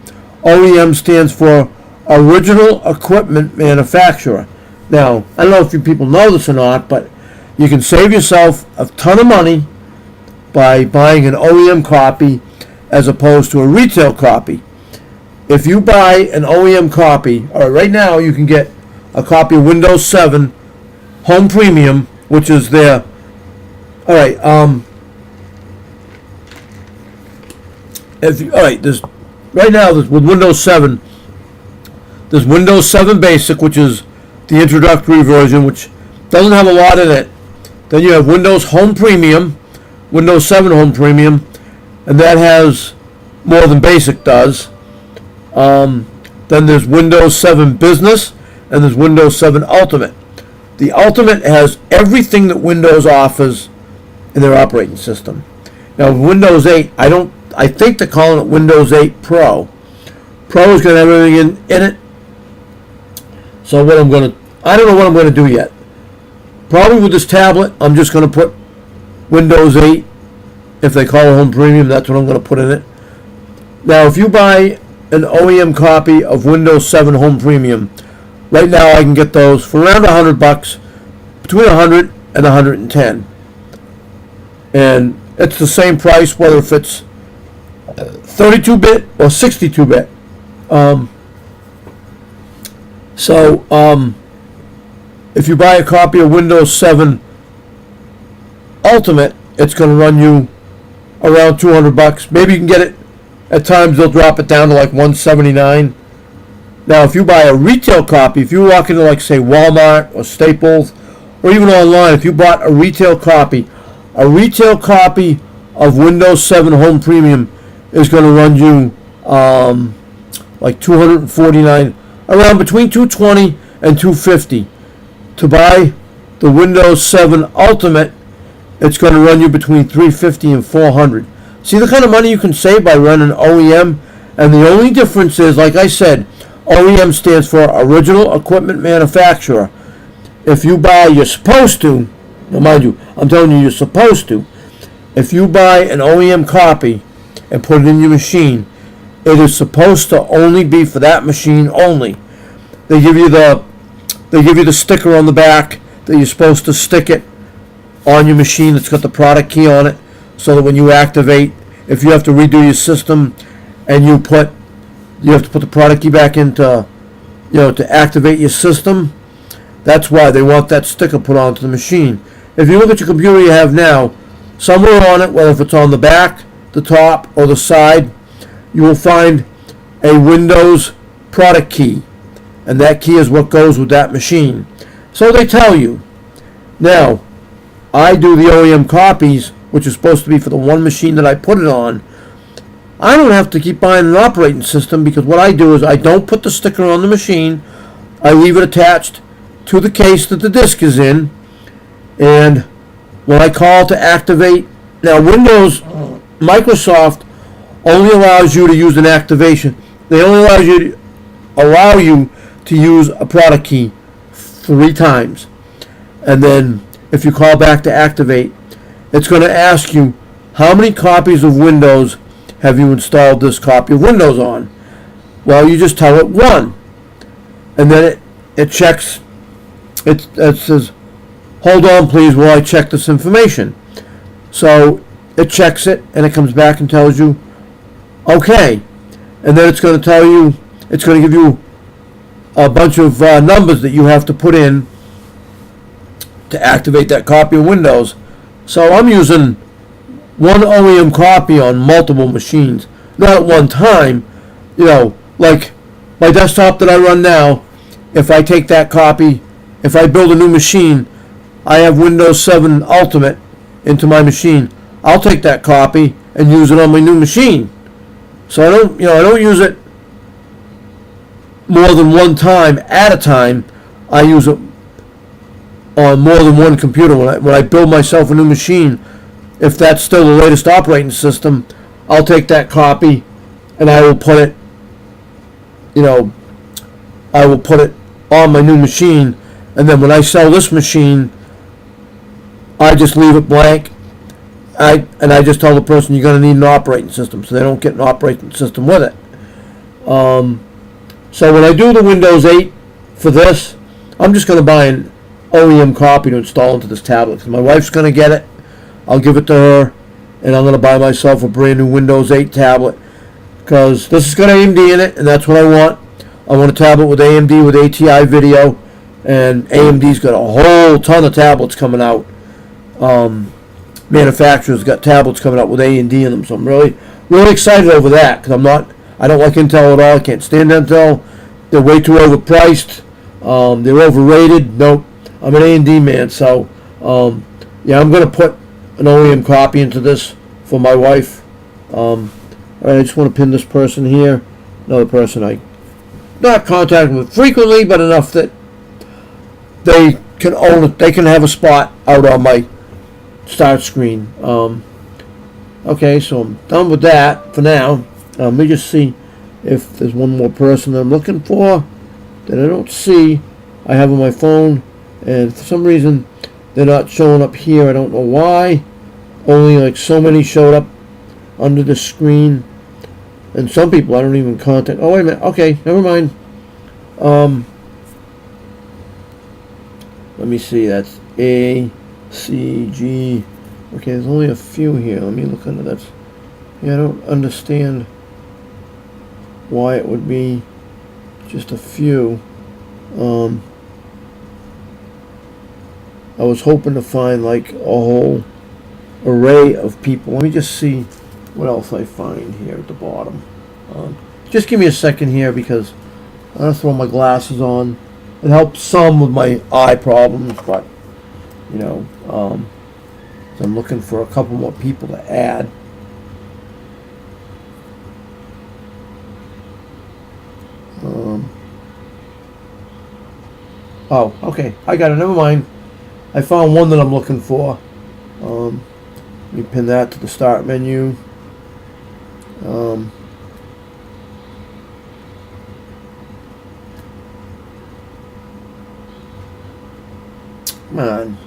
S1: OEM stands for Original Equipment Manufacturer. Now, I don't know if you people know this or not, but you can save yourself a ton of money by buying an OEM copy as opposed to a retail copy. If you buy an OEM copy, all right, right now you can get a copy of Windows 7 Home Premium, which is their, all right, there's right now with Windows 7, there's Windows 7 Basic, which is the introductory version, which doesn't have a lot in it. Then you have Windows Home Premium, Windows 7 Home Premium, and that has more than Basic does. Then there's Windows 7 Business, and there's Windows 7 Ultimate. The Ultimate has everything that Windows offers in their operating system. Now, Windows 8, I think they're calling it Windows 8 Pro. Pro is going to have everything in it. So I don't know what I'm going to do yet. Probably with this tablet, I'm just going to put Windows 8. If they call it Home Premium, that's what I'm going to put in it. Now, if you buy an OEM copy of Windows 7 Home Premium, right now I can get those for around $100, between $100 and $110. And it's the same price whether if it's 32-bit or 62-bit. If you buy a copy of Windows 7 Ultimate, it's going to run you around $200. Maybe you can get it. At times they'll drop it down to like $179. Now, if you buy a retail copy, if you walk into like say Walmart or Staples, or even online, if you bought a retail copy of Windows 7 Home Premium is going to run you like $249, around between $220 and $250. To buy the Windows 7 Ultimate, it's going to run you between $350 and $400. See the kind of money you can save by running OEM? And the only difference is, like I said, OEM stands for Original Equipment Manufacturer. If you buy, you're supposed to, now mind you, I'm telling you, you're supposed to. If you buy an OEM copy and put it in your machine, it is supposed to only be for that machine only. They give you the sticker on the back that you're supposed to stick it on your machine that's got the product key on it, so that when you activate, if you have to redo your system and you have to put the product key back into, to activate your system, that's why they want that sticker put onto the machine. If you look at your computer you have now, somewhere on it, whether if it's on the back, the top, or the side, you will find a Windows product key. And that key is what goes with that machine. So they tell you. Now, I do the OEM copies, which is supposed to be for the one machine that I put it on. I don't have to keep buying an operating system, because what I do is I don't put the sticker on the machine. I leave it attached to the case that the disk is in. And when I call to activate, now Microsoft only allows you to use an activation. They only allow you to use a product key 3 times. And then if you call back to activate, it's going to ask you, how many copies of Windows have you installed this copy of Windows on? Well, you just tell it 1. And then it checks, it says, hold on please while I check this information. So it checks it, and it comes back and tells you, okay. And then it's going to tell you, it's going to give you a bunch of numbers that you have to put in to activate that copy of Windows. So I'm using one OEM copy on multiple machines, not at one time. Like my desktop that I run now, if I take that copy, if I build a new machine, I have Windows 7 Ultimate into my machine. I'll take that copy and use it on my new machine. So I don't use it more than one time at a time. I use it on more than one computer. When I build myself a new machine, if that's still the latest operating system, I'll take that copy and I will put it, I will put it on my new machine, and then when I sell this machine, I just leave it blank. I just tell the person you're going to need an operating system, so they don't get an operating system with it. So when I do the Windows 8 for this, I'm just going to buy an OEM copy to install into this tablet. My wife's going to get it. I'll give it to her, and I'm going to buy myself a brand new Windows 8 tablet, because this has got AMD in it, and that's what I want. I want a tablet with AMD with ATI video, and AMD's got a whole ton of tablets coming out. Manufacturers got tablets coming out with AMD in them, so I'm really excited over that, because I don't like Intel at all. I can't stand Intel. They're way too overpriced. They're overrated. Nope. I'm an AMD man, so yeah, I'm going to put an OEM copy into this for my wife. All right, I just want to pin this person here. Another person I not contact with frequently, but enough that they can own it. They can have a spot out on my start screen. Okay, so I'm done with that for now. Let me just see if there's one more person that I'm looking for that I don't see. I have on my phone, and for some reason they're not showing up here. I don't know why. Only like so many showed up under the screen, and some people I don't even contact. Oh, wait a minute. Okay, never mind. Let me see. That's A, C, G. Okay, there's only a few here. Let me look under that. Yeah, I don't understand why it would be just a few. I was hoping to find like a whole array of people. Let me just see what else I find here at the bottom. Just give me a second here, because I'm going to throw my glasses on. It helps some with my eye problems, but so I'm looking for a couple more people to add. Oh, okay, I got it. Never mind. I found one that I'm looking for. Let me pin that to the start menu. Come on.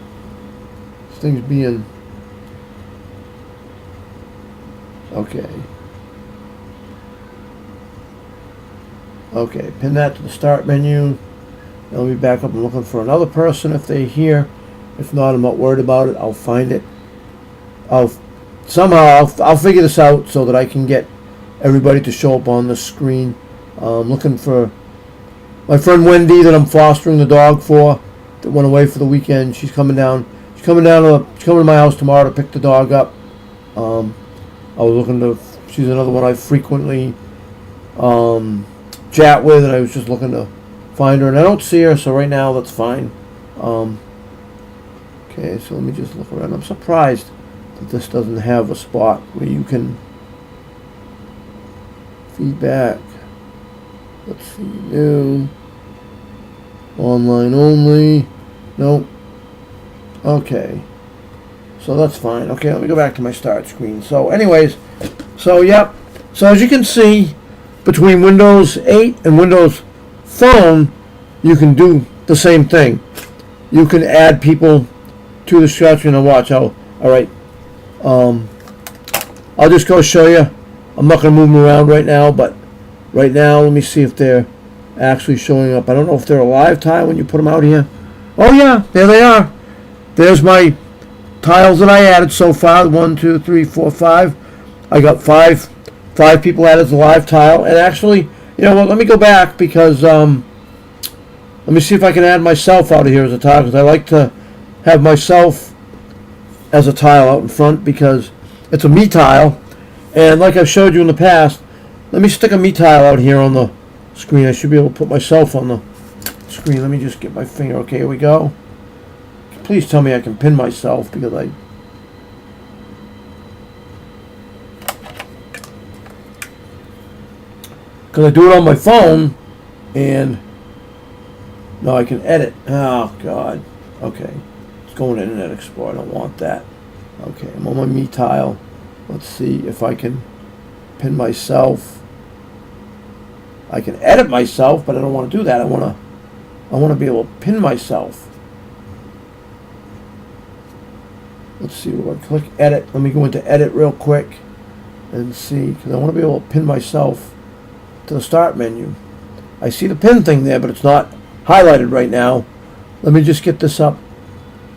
S1: This thing's being... Okay. Okay, pin that to the start menu. Now let me back up. I'm looking for another person if they're here. If not, I'm not worried about it. I'll find it. I'll figure this out so that I can get everybody to show up on the screen. I'm looking for my friend Wendy that I'm fostering the dog for, that went away for the weekend. She's coming down. She's coming to my house tomorrow to pick the dog up. I was looking to. She's another one I frequently chat with, and I was just looking to find her, and I don't see her, so right now that's fine. Okay, so let me just look around. I'm surprised that this doesn't have a spot where you can feedback. Let's see, new, online only. Nope. Okay, so that's fine. Okay, let me go back to my start screen. So anyways, so yep, so as you can see, between Windows 8 and Windows Phone, you can do the same thing. You can add people to the start screen and watch. Alright, I'll just go show you. I'm not going to move them around right now, but right now, let me see if they're actually showing up. I don't know if they're a live tile when you put them out here. Oh yeah, there they are. There's my tiles that I added so far. 1, 2, 3, 4, 5. I got five people added as a live tile. And actually, you know what? Let me go back, because let me see if I can add myself out of here as a tile, because I like to have myself as a tile out in front, because it's a me tile. And like I've showed you in the past, let me stick a me tile out here on the screen. I should be able to put myself on the screen. Let me just get my finger. Okay, here we go. Please tell me I can pin myself, because I do it on my phone, and no, I can edit. Oh God. Okay, let's go into Internet Explorer. I don't want that. Okay, I'm on my me tile. Let's see if I can pin myself. I can edit myself, but I don't want to do that. I want to be able to pin myself. Let's see, we're going to click edit. Let me go into edit real quick and see, because I want to be able to pin myself to the start menu. I see the pin thing there, but it's not highlighted right now. Let me just get this up,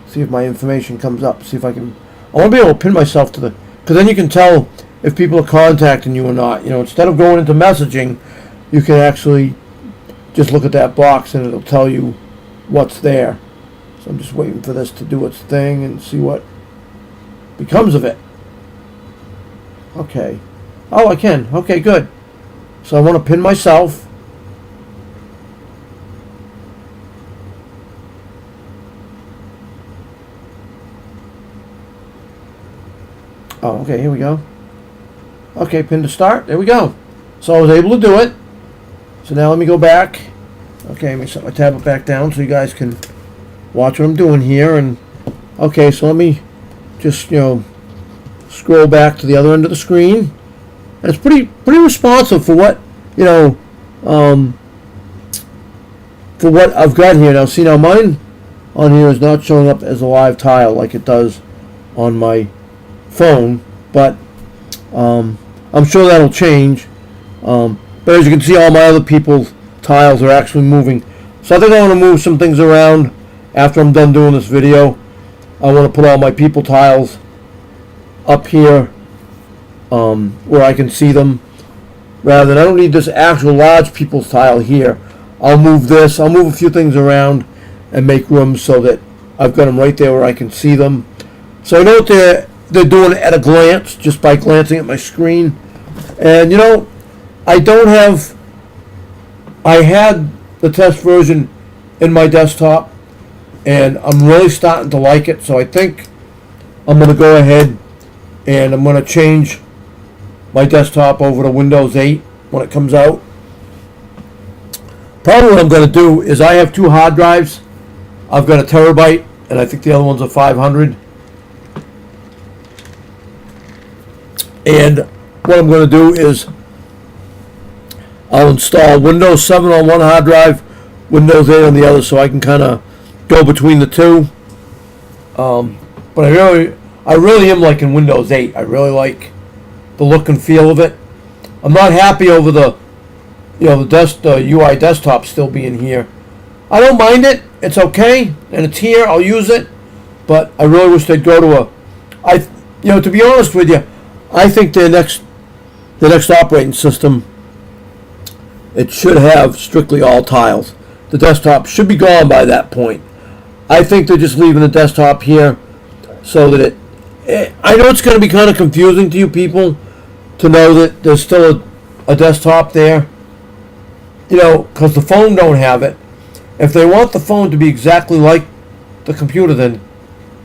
S1: see if my information comes up, see if I can. I want to be able to pin myself to the, because then you can tell if people are contacting you or not. You know, instead of going into messaging, you can actually just look at that box and it'll tell you what's there. So I'm just waiting for this to do its thing and see what becomes of it. Okay. Oh, I can. Okay, good. So I want to pin myself. Oh, okay, here we go. Okay, pin to start. There we go. So I was able to do it. So now let me go back. Okay, let me set my tablet back down so you guys can watch what I'm doing here. And okay, so let me just, scroll back to the other end of the screen. And it's pretty responsive for what, for what I've got here. Now, see, now mine on here is not showing up as a live tile like it does on my phone, but I'm sure that'll change. But as you can see, all my other people's tiles are actually moving. So I think I want to move some things around after I'm done doing this video. I want to put all my people tiles up here where I can see them, rather than, I don't need this actual large people's tile here. I'll move this, I'll move a few things around and make room so that I've got them right there where I can see them. So I know what they're doing at a glance, just by glancing at my screen. And I had the test version in my desktop, and I'm really starting to like it, so I think I'm going to go ahead and I'm going to change my desktop over to Windows 8 when it comes out. Probably what I'm going to do is, I have two hard drives. I've got a terabyte, and I think the other one's a 500. And what I'm going to do is I'll install Windows 7 on one hard drive, Windows 8 on the other, so I can kind of go between the two. But I really am liking Windows 8. I really like the look and feel of it. I'm not happy over the UI desktop still being here. I don't mind it. It's okay, and it's here. I'll use it. But I really wish they'd go to to be honest with you, I think the next operating system, it should have strictly all tiles. The desktop should be gone by that point. I think they're just leaving the desktop here so that I know it's going to be kind of confusing to you people to know that there's still a desktop there, because the phone don't have it. If they want the phone to be exactly like the computer, then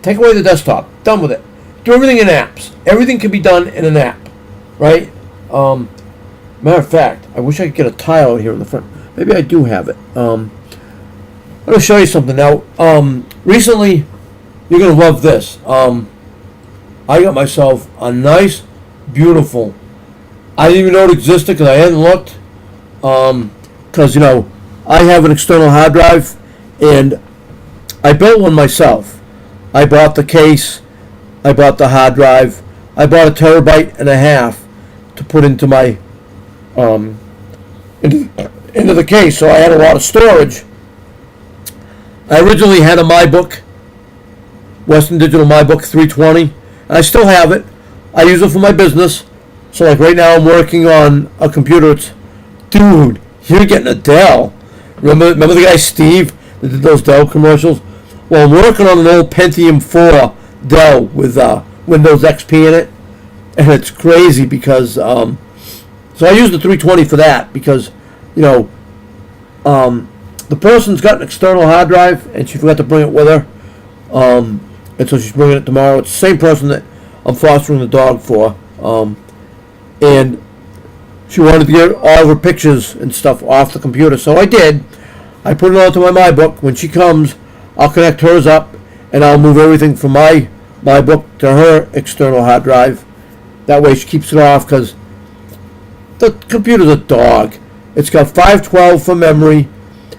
S1: take away the desktop. Done with it. Do everything in apps. Everything can be done in an app, right? Matter of fact, I wish I could get a tile out here in the front. Maybe I do have it. I'm going to show you something now. Recently, you're going to love this. I got myself a nice, beautiful, I didn't even know it existed because I hadn't looked. Because, I have an external hard drive, and I built one myself. I bought the case, I bought the hard drive, I bought 1.5 terabytes to put into my into the case, so I had a lot of storage. I originally had a MyBook, Western Digital MyBook 320, and I still have it. I use it for my business. So like right now I'm working on a computer. Dude, you're getting a Dell. Remember the guy Steve that did those Dell commercials? Well, I'm working on an old Pentium 4 Dell with Windows XP in it, and it's crazy because so I use the 320 for that because the person's got an external hard drive and she forgot to bring it with her, and so she's bringing it tomorrow. It's the same person that I'm fostering the dog for, and she wanted to get all of her pictures and stuff off the computer, so I did. I put it onto my MyBook. When she comes, I'll connect hers up, and I'll move everything from my MyBook to her external hard drive. That way she keeps it off, because the computer's a dog. It's got 512 for memory.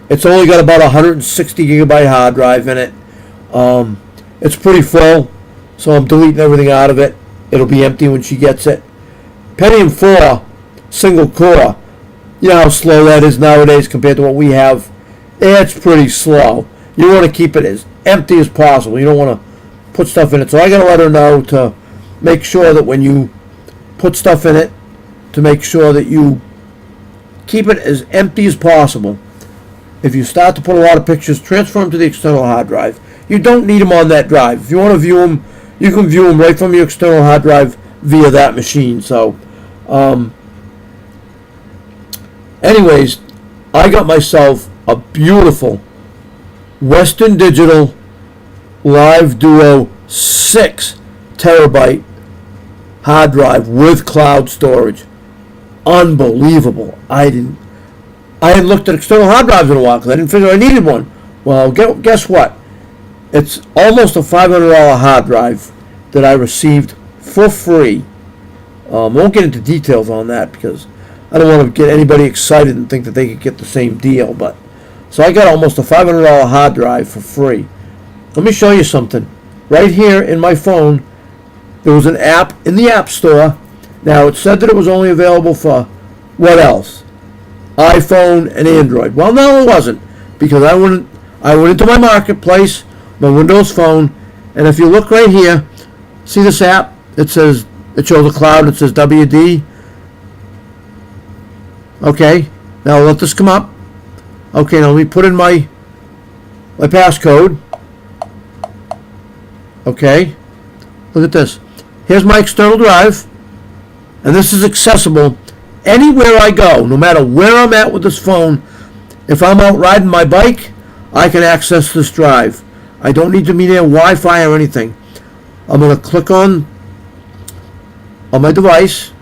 S1: It's only got about 160 gigabyte hard drive in it. It's pretty full, so I'm deleting everything out of it. It'll be empty when she gets it. Pentium 4, single core. You know how slow that is nowadays compared to what we have. It's pretty slow. You want to keep it as empty as possible. You don't want to put stuff in it. So I got to let her know to make sure that when you put stuff in it, to make sure that you keep it as empty as possible. If you start to put a lot of pictures, transfer them to the external hard drive. You don't need them on that drive. If you want to view them, you can view them right from your external hard drive via that machine. So, anyways, I got myself a beautiful Western Digital Live Duo 6 terabyte hard drive with cloud storage. Unbelievable. I hadn't looked at external hard drives in a while because I didn't figure I needed one. Well, guess what? It's almost a $500 hard drive that I received for free. I won't get into details on that because I don't want to get anybody excited and think that they could get the same deal. But so I got almost a $500 hard drive for free. Let me show you something. Right here in my phone, there was an app in the App Store. Now, it said that it was only available for, what else? iPhone and Android. Well, no, it wasn't, because I went into my marketplace, my Windows Phone, and if you look right here, see this app? It shows a cloud, it says WD. Okay, now let this come up. Okay, now let me put in my passcode. Okay, look at this. Here's my external drive, and this is accessible anywhere I go, no matter where I'm at with this phone. If I'm out riding my bike, I can access this drive. I don't need to be near Wi-Fi or anything. I'm going to click on my device.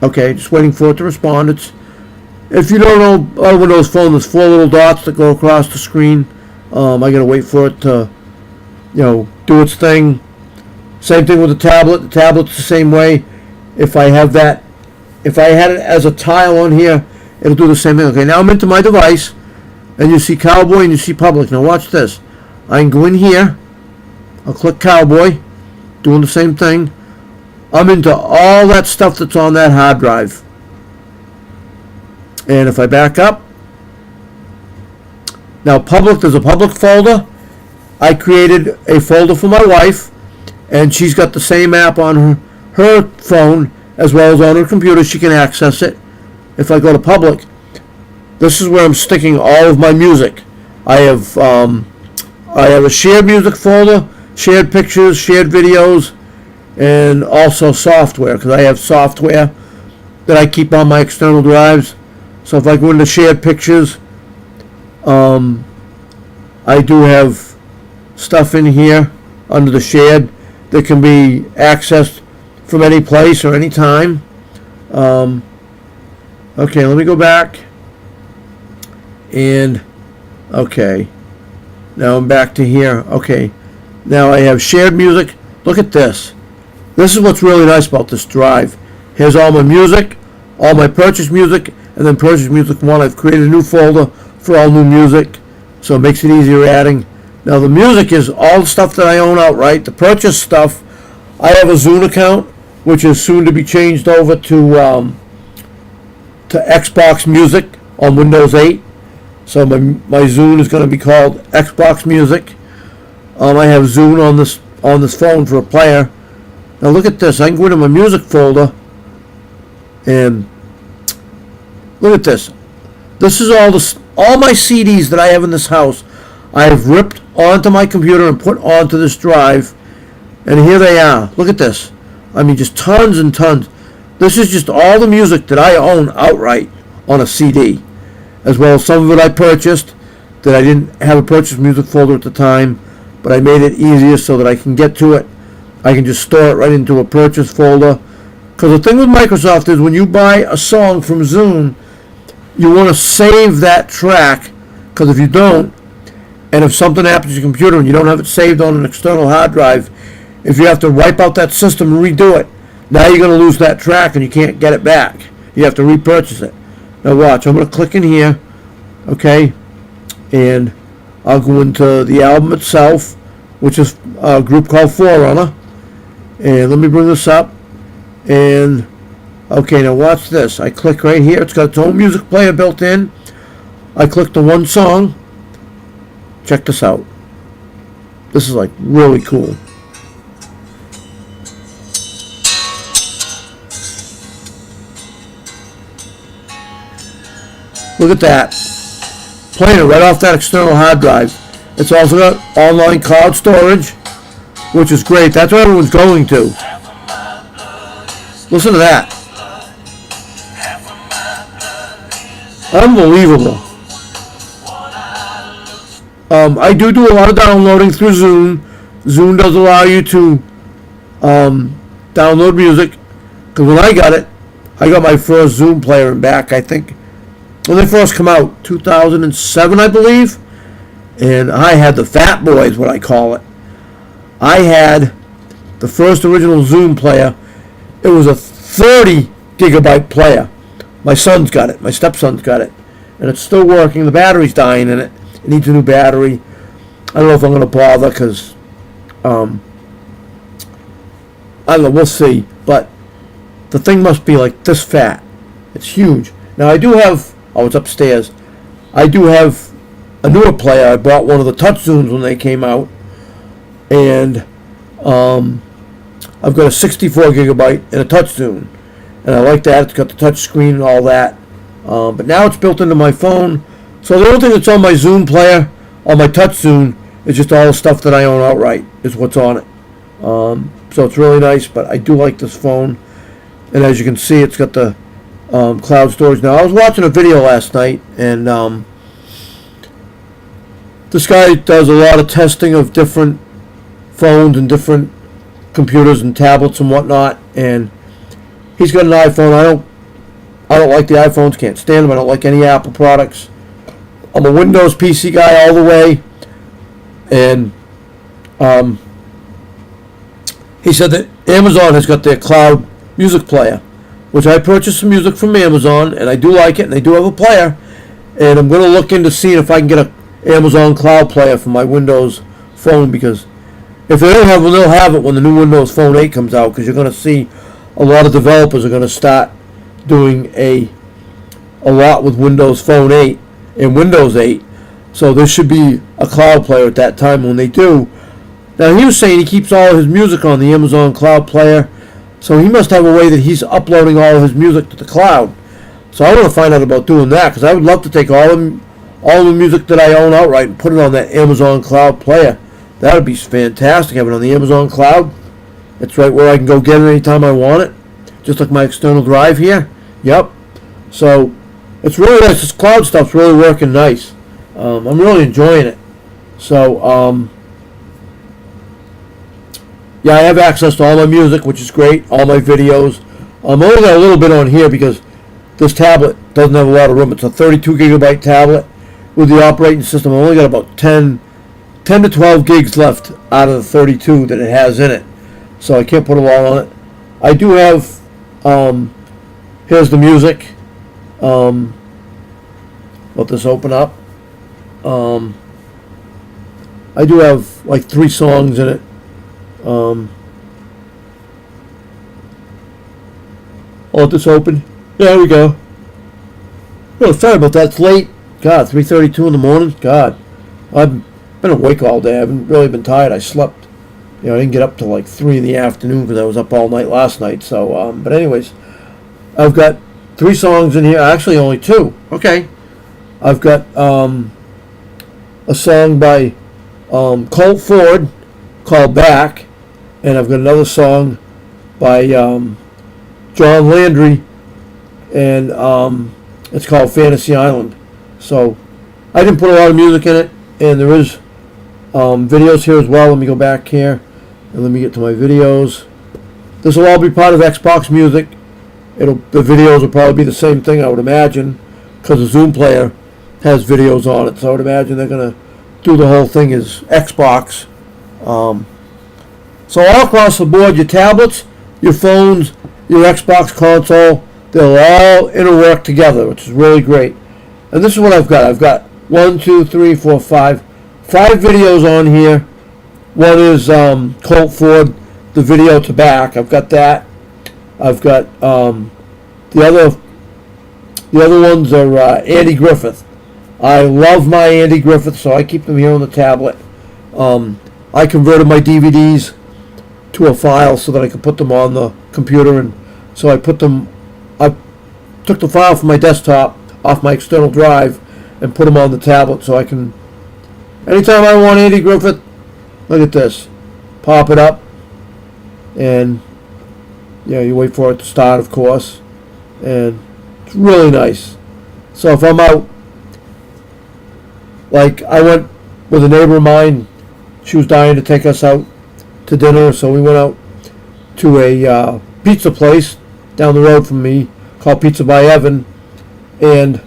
S1: Okay, just waiting for it to respond. If you don't know, on Windows Phone, there's 4 little dots that go across the screen. I got to wait for it to, do its thing. Same thing with the tablet. The tablet's the same way. If I had it as a tile on here, it'll do the same thing. Okay, now I'm into my device, and you see Cowboy and you see Public. Now watch this. I can go in here. I'll click Cowboy, doing the same thing. I'm into all that stuff that's on that hard drive. And if I back up, now Public, there's a Public folder. I created a folder for my wife, and she's got the same app on her phone as well as on her computer. She can access it. If I go to Public, this is where I'm sticking all of my music. I have a shared music folder, shared pictures, shared videos, and also software, because I have software that I keep on my external drives. So if I go into shared pictures, I do have stuff in here under the shared that can be accessed from any place or any time. Okay, let me go back. And, okay. Now I'm back to here. Okay. Now I have shared music. Look at this. This is what's really nice about this drive. Here's all my music, all my purchased music, and then purchased music 1. I've created a new folder for all new music, so it makes it easier adding. Now the music is all the stuff that I own outright. The purchase stuff, I have a Zune account, which is soon to be changed over to Xbox Music on Windows 8. So my Zune is going to be called Xbox Music. I have Zune on this phone for a player. Now look at this. I can go into my music folder, and look at this. This is all my CDs that I have in this house. I have ripped onto my computer and put onto this drive, and here they are. Look at this. I mean, just tons and tons. This is just all the music that I own outright on a CD, as well as some of it I purchased that I didn't have a purchased music folder at the time, but I made it easier so that I can get to it. I can just store it right into a purchase folder. Because the thing with Microsoft is when you buy a song from Zune, you want to save that track, because if you don't, and if something happens to your computer and you don't have it saved on an external hard drive, if you have to wipe out that system and redo it, Now you're going to lose that track and you can't get it back. You have to repurchase it. Now watch, I'm going to click in here, okay, and I'll go into the album itself, which is a group called Forerunner. And let me bring this up. And, okay, now watch this. I click right here. It's got its own music player built in. I click the one song. Check this out. This is like really cool. Look at that. Playing it right off that external hard drive. It's also got online cloud storage, which is great. That's what everyone's going to. Listen to that. Unbelievable. I do a lot of downloading through Zune. Zune does allow you to download music. Because when I got my first Zune player in back, I think, when they first come out, 2007, I believe. And I had the Fat Boy, is what I call it. I had the first original Zune player. It was a 30 gigabyte player. My son's got it. My stepson's got it. And it's still working. The battery's dying in it. It needs a new battery. I don't know if I'm going to bother because, I don't know. We'll see. But the thing must be like this fat. It's huge. Now I do have, oh, it's upstairs. I do have a newer player. I bought one of the Touch Zunes when they came out. And I've got a 64 gigabyte and a Touch Zune. And I like that. It's got the touch screen and all that. But now it's built into my phone. So the only thing that's on my Zune player, on my Touch Zune, is just all the stuff that I own outright, is what's on it. So it's really nice, but I do like this phone. And as you can see, it's got the cloud storage. Now, I was watching a video last night, and this guy does a lot of testing of different phones and different computers and tablets and whatnot. And he's got an iPhone. I don't like the iPhones. Can't stand them. I don't like any Apple products. I'm a Windows PC guy all the way. And he said that Amazon has got their cloud music player, which I purchased some music from Amazon, and I do like it, and they do have a player. And I'm going to look into seeing if I can get an Amazon cloud player for my Windows phone, because if they don't have one, they'll have it when the new Windows Phone 8 comes out, because you're going to see a lot of developers are going to start doing a lot with Windows Phone 8 and Windows 8. So there should be a cloud player at that time when they do. Now, he was saying he keeps all of his music on the Amazon cloud player, so he must have a way that he's uploading all of his music to the cloud. So I want to find out about doing that, because I would love to take all the music that I own outright and put it on that Amazon cloud player. That would be fantastic, having it on the Amazon cloud. It's right where I can go get it anytime I want it, just like my external drive here. Yep. So it's really nice. This cloud stuff's really working nice. I'm really enjoying it. So yeah, I have access to all my music, which is great. All my videos. I'm only got a little bit on here because this tablet doesn't have a lot of room. It's a 32 gigabyte tablet with the operating system. I only got about 10 to 12 gigs left out of the 32 that it has in it. So I can't put it all on it. I do have, here's the music. Let this open up. I do have like 3 songs in it. I'll let this open. There we go. Oh, sorry about that. It's late. God, 3:32 in the morning. God, I've been awake all day. I haven't really been tired. I slept. I didn't get up till like 3 in the afternoon because I was up all night last night. So, but anyways, I've got 3 songs in here. Actually, only 2. Okay. I've got a song by Colt Ford called Back, and I've got another song by John Landry, and it's called Fantasy Island. So I didn't put a lot of music in it, and there is videos here as well. Let me go back here and let me get to my videos. This will all be part of Xbox Music. The videos will probably be the same thing, I would imagine, because the Zoom player has videos on it. So I would imagine they're going to do the whole thing as Xbox. So all across the board, your tablets, your phones, your Xbox console. They'll all interwork together, which is really great. And this is what I've got. I've got 5 videos on here. One is Colt Ford, the video to back. I've got that. I've got the other ones are Andy Griffith. I love my Andy Griffith, so I keep them here on the tablet. I converted my DVDs to a file so that I could put them on the computer, and so I took the file from my desktop off my external drive and put them on the tablet, so I can, anytime I want Andy Griffith, look at this, pop it up, and you wait for it to start, of course, and it's really nice. So if I'm out, like I went with a neighbor of mine, she was dying to take us out to dinner, so we went out to a pizza place down the road from me called Pizza by Evan, and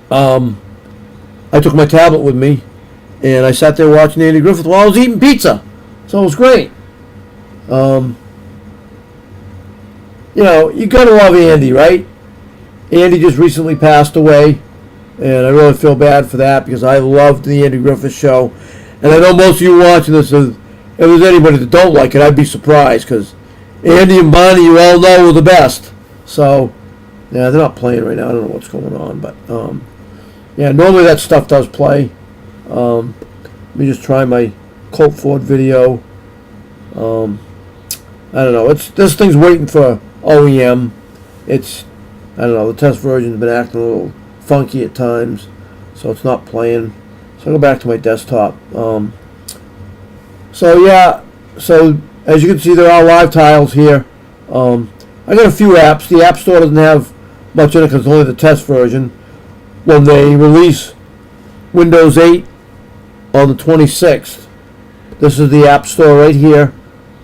S1: I took my tablet with me, and I sat there watching Andy Griffith while I was eating pizza, so it was great. You gotta love Andy, right? Andy just recently passed away, and I really feel bad for that because I loved the Andy Griffith Show. And I know most of you watching this, if there's anybody that don't like it, I'd be surprised because Andy and Bonnie, you all know, were the best. So, yeah, they're not playing right now. I don't know what's going on, but normally that stuff does play. Let me just try my Colt Ford video. I don't know. This thing's waiting for OEM. I don't know. The test version's been acting a little funky at times, so it's not playing. So I'll go back to my desktop. So as you can see, there are live tiles here. I got a few apps. The App Store doesn't have much in it because it's only the test version. When they release Windows 8 on the 26th, this is the App Store right here.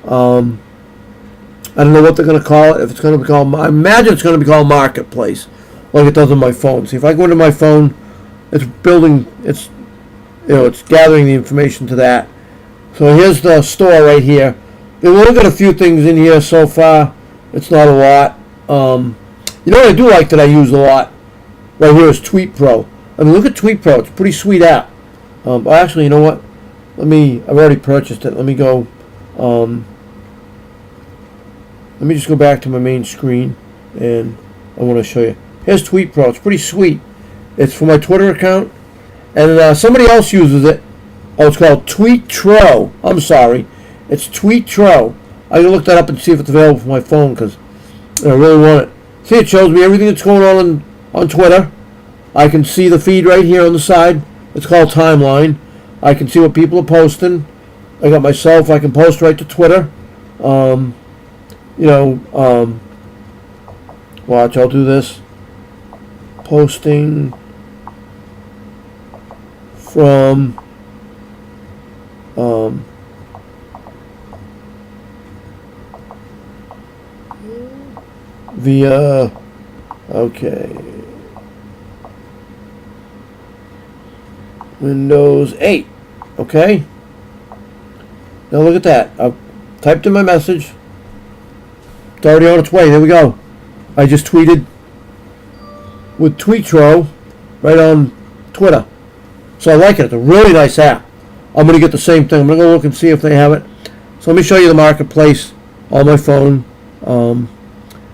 S1: I don't know what they're going to call it. If it's going to be called, I imagine it's going to be called Marketplace, like it does on my phone. See, if I go into my phone, it's gathering the information to that. So here's the store right here. We've only got a few things in here so far. It's not a lot. What I do like that I use a lot right here is Tweet Pro. I mean, look at Tweet Pro. It's a pretty sweet app. Actually, you know what? I've already purchased it. Let me go. Let me just go back to my main screen, and I want to show you. Here's Tweet Pro. It's pretty sweet. It's for my Twitter account, and somebody else uses it. Oh, it's called Tweetro. I'm sorry. It's Tweetro. I can look that up and see if it's available for my phone because I really want it. See, it shows me everything that's going on Twitter. I can see the feed right here on the side. It's called Timeline. I can see what people are posting. I got myself. I can post right to Twitter. Watch, I'll do this. Posting from via Windows 8. Okay. Now look at that. I've typed in my message. It's already on its way. There we go. I just tweeted with Tweetro right on Twitter. So I like it. It's a really nice app. I'm going to get the same thing. I'm going to go look and see if they have it. So let me show you the Marketplace on my phone.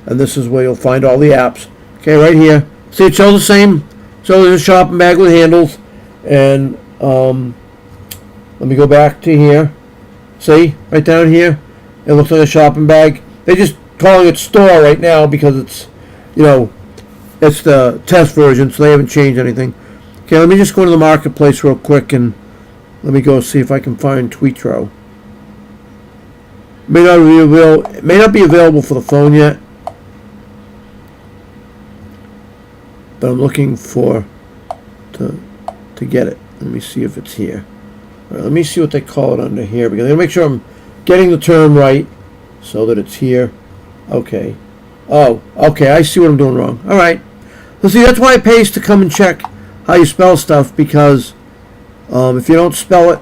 S1: And this is where you'll find all the apps. Okay, right here. See, it shows the same. So there's a shopping bag with handles. And let me go back to here. See, right down here. It looks like a shopping bag. They're just calling it store right now because it's, it's the test version, so they haven't changed anything. Okay, let me just go to the Marketplace real quick and let me go see if I can find Tweetro. May not be available for the phone yet, but I'm looking to get it. Let me see if it's here. All right, let me see what they call it under here because I gotta make sure I'm getting the term right so that it's here. Okay. Oh, okay. I see what I'm doing wrong. All right. So see, that's why it pays to come and check how you spell stuff because if you don't spell it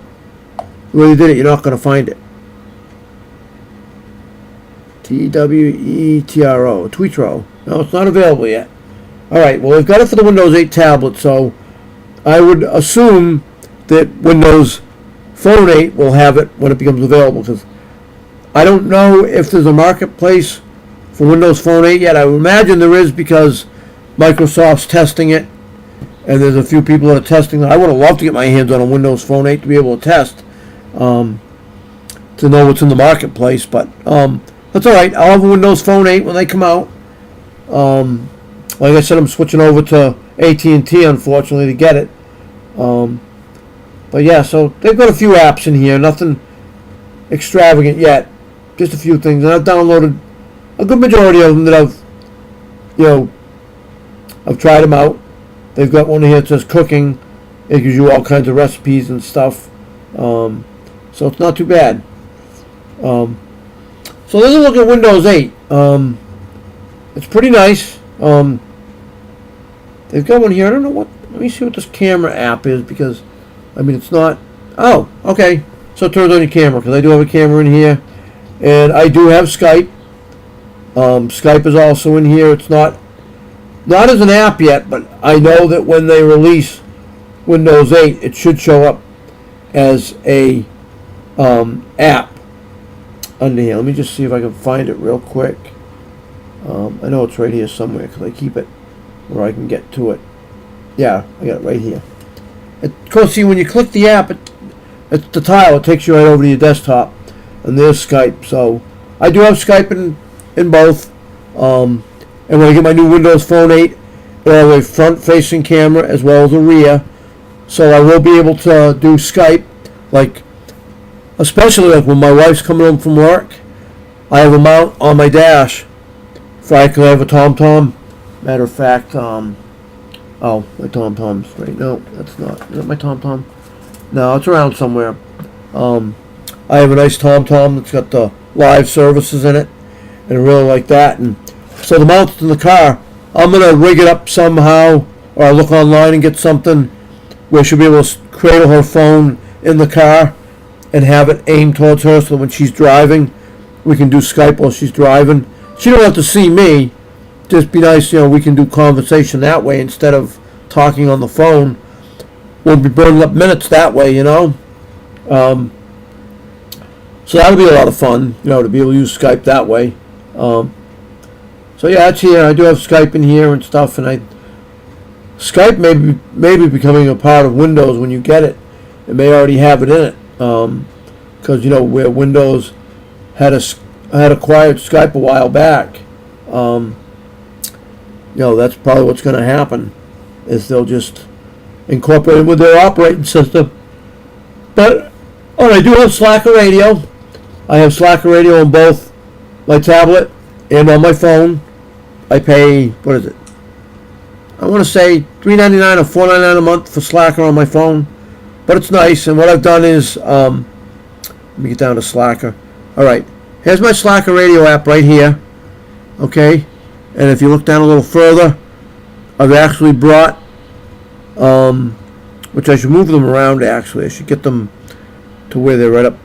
S1: the way you did it, you're not going to find it. Twetro. Twetro. No, it's not available yet. All right. Well, we've got it for the Windows 8 tablet, so I would assume that Windows Phone 8 will have it when it becomes available, because I don't know if there's a marketplace for Windows Phone 8 yet. I would imagine there is, because Microsoft's testing it, and there's a few people that are testing it. I would have loved to get my hands on a Windows Phone 8 to be able to test, to know what's in the marketplace, but that's all right. I'll have a Windows Phone 8 when they come out. Like I said, I'm switching over to AT&T, unfortunately, to get it. But yeah, so they've got a few apps in here, nothing extravagant yet, just a few things. And I've downloaded a good majority of them that I've tried them out. They've got one here that says cooking. It gives you all kinds of recipes and stuff. So it's not too bad. So let's look at Windows 8. It's pretty nice. They've got one here. I don't know what. Let me see what this camera app is, because, I mean, it's not. Oh, okay. So it turns on your camera, because I do have a camera in here, and I do have Skype. Skype is also in here. It's not as an app yet, but I know that when they release Windows 8, it should show up as a app under here. Let me just see if I can find it real quick. I know it's right here somewhere, because I keep it where I can get to it. Yeah, I got it right here. Of course, see, when you click the app, it's the tile. It takes you right over to your desktop, and there's Skype. So I do have Skype in both. And when I get my new Windows Phone 8, it'll have a front-facing camera as well as a rear. So I will be able to do Skype, especially like when my wife's coming home from work. I have a mount on my dash, so I can have a TomTom. Matter of fact, oh, my TomTom's right. No, that's not. Is that my TomTom? No, it's around somewhere. I have a nice TomTom that's got the live services in it, and I really like that. And so the mount's in the car. I'm gonna rig it up somehow, or I'll look online and get something where she'll be able to cradle her phone in the car and have it aimed towards her, so that when she's driving, we can do Skype while she's driving. She don't have to see me. Just be nice, we can do conversation that way instead of talking on the phone. We'll be burning up minutes that way, So that'll be a lot of fun, to be able to use Skype that way. So yeah, it's here. I do have Skype in here and stuff, and Skype may be becoming a part of Windows when you get it. It may already have it in it, because where Windows had acquired Skype a while back. That's probably what's going to happen, is they'll just incorporate it with their operating system. But I do have Slacker Radio. I have Slacker Radio on both my tablet and on my phone. I pay, what is it? I want to say $3.99 or $4.99 a month for Slacker on my phone. But it's nice, and what I've done is, let me get down to Slacker. All right, here's my Slacker Radio app right here. Okay, and if you look down a little further, I've actually brought, which I should move them around actually. I should get them to where they're right up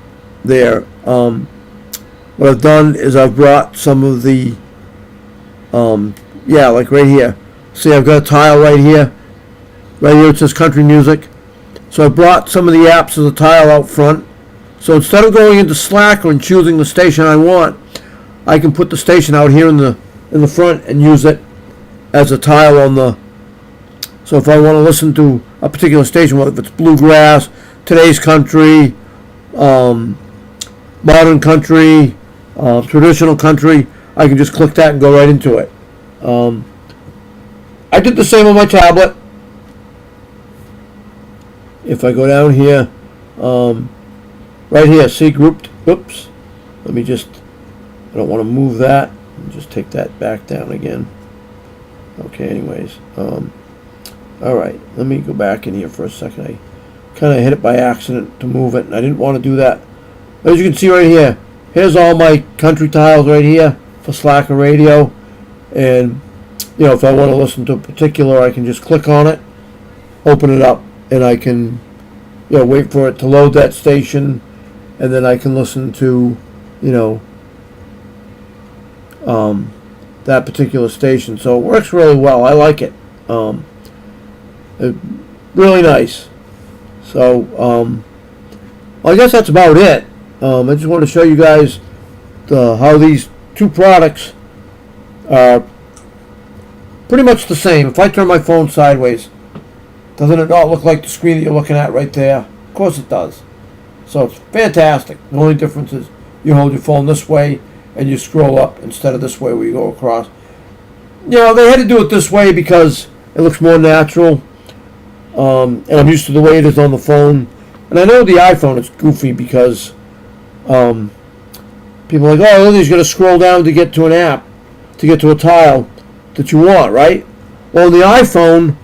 S1: there. What I've done is I've brought some of the, like right here. See, I've got a tile right here. Right here it says country music. So I brought some of the apps as a tile out front. So instead of going into Slacker and choosing the station I want, I can put the station out here in the front and use it as a tile on the. So if I want to listen to a particular station, whether it's bluegrass, today's country, modern country, traditional country, I can just click that and go right into it. I did the same on my tablet. If I go down here, right here, see grouped. Oops. Let me just. I don't want to move that. Just take that back down again. Okay. Anyways, all right. Let me go back in here for a second. I kind of hit it by accident to move it, and I didn't want to do that. As you can see right here, here's all my country tiles right here for Slacker Radio, and if I want to listen to a particular, I can just click on it, open it up, and I can, wait for it to load that station, and then I can listen to, that particular station. So it works really well. I like it. Really nice. So well, I guess that's about it. I just want to show you guys how these two products are pretty much the same. If I turn my phone sideways, doesn't it not look like the screen that you're looking at right there? Of course it does. So it's fantastic. The only difference is you hold your phone this way and you scroll up instead of this way where you go across. You know, they had to do it this way because it looks more natural. And I'm used to the way it is on the phone. And I know the iPhone is goofy because people are like, oh, Lily's going to scroll down to get to an app, to get to a tile that you want, right? Well, on the iPhone,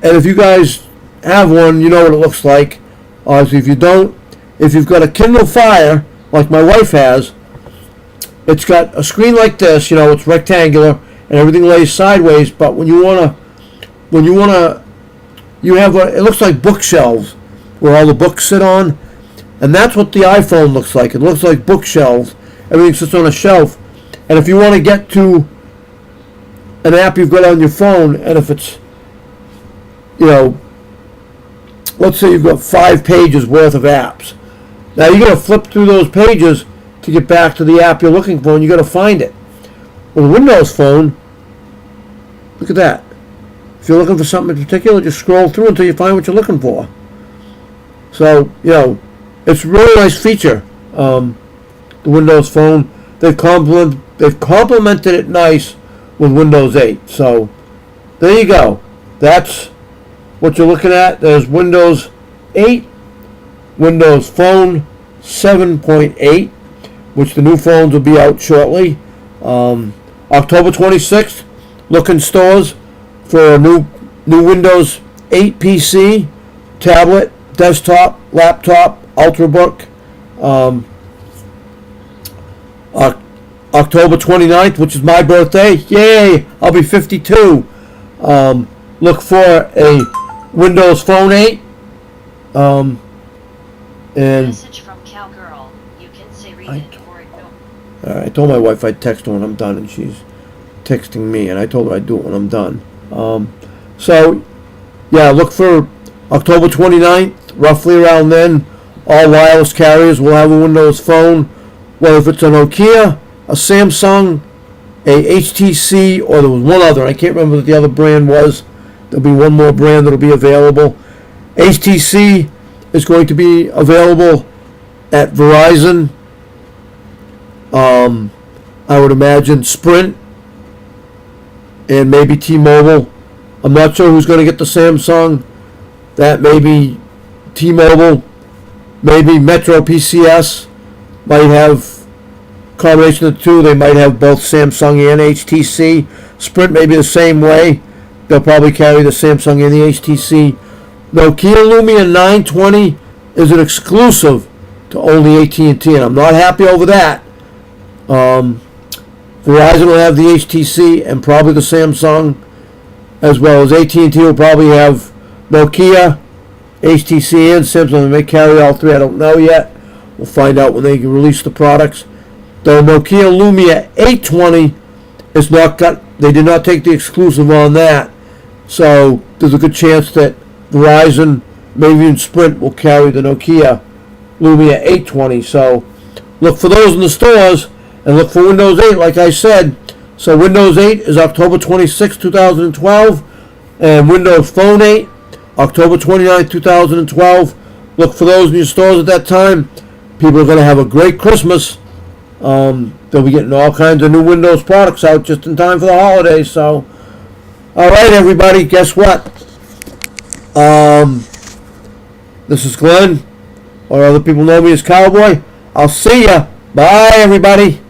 S1: and if you guys have one, you know what it looks like. Obviously, if you don't, if you've got a Kindle Fire, like my wife has, it's got a screen like this, you know, it's rectangular, and everything lays sideways, but when you want to, you have it looks like bookshelves where all the books sit on, and that's what the iPhone looks like. It looks like bookshelves. Everything sits on a shelf, and if you want to get to an app you've got on your phone, and if it's, you know, let's say you've got 5 pages worth of apps. Now you're going to flip through those pages to get back to the app you're looking for, and you got to find it. With a Windows phone, look at that. If you're looking for something in particular, just scroll through until you find what you're looking for. So, you know, it's a really nice feature, the Windows phone. They've complemented it nice with Windows 8. So, there you go. That's what you're looking at. There's Windows 8, Windows Phone 7.8, which the new phones will be out shortly. October 26th, look in stores for a new Windows 8 PC, tablet, desktop, laptop, Ultrabook. October 29th, which is my birthday. Yay! I'll be 52. Look for a Windows Phone 8. And
S2: message from Cowgirl. You can say read it or ignore.
S1: I told my wife I'd text her when I'm done, and she's texting me, and I told her I'd do it when I'm done. So, yeah, look for October 29th, roughly around then. All wireless carriers will have a Windows Phone. Well, if it's a Nokia, a Samsung, a HTC, or there was one other. I can't remember what the other brand was. There'll be one more brand that'll be available. HTC is going to be available at Verizon. I would imagine Sprint and maybe T-Mobile. I'm not sure who's going to get the Samsung. That may be T-Mobile, maybe Metro PCS might have a combination of the two. They might have both Samsung and HTC. Sprint may be the same way. They'll probably carry the Samsung and the HTC. Nokia Lumia 920 is an exclusive to only AT&T, and I'm not happy over that. Verizon will have the HTC and probably the Samsung, as well as AT&T will probably have Nokia, HTC, and Samsung. They may carry all three. I don't know yet. We'll find out when they release the products. The Nokia Lumia 820 is not got. They did not take the exclusive on that, so there's a good chance that Verizon, maybe even Sprint, will carry the Nokia Lumia 820. So look for those in the stores, and look for Windows 8, like I said. So Windows 8 is October 26, 2012, and Windows Phone 8, October 29, 2012. Look for those in your stores at that time. People are going to have a great Christmas. They'll be getting all kinds of new Windows products out just in time for the holidays. So, all right, everybody, guess what? This is Glenn, or other people know me as Cowboy. I'll see ya. Bye, everybody.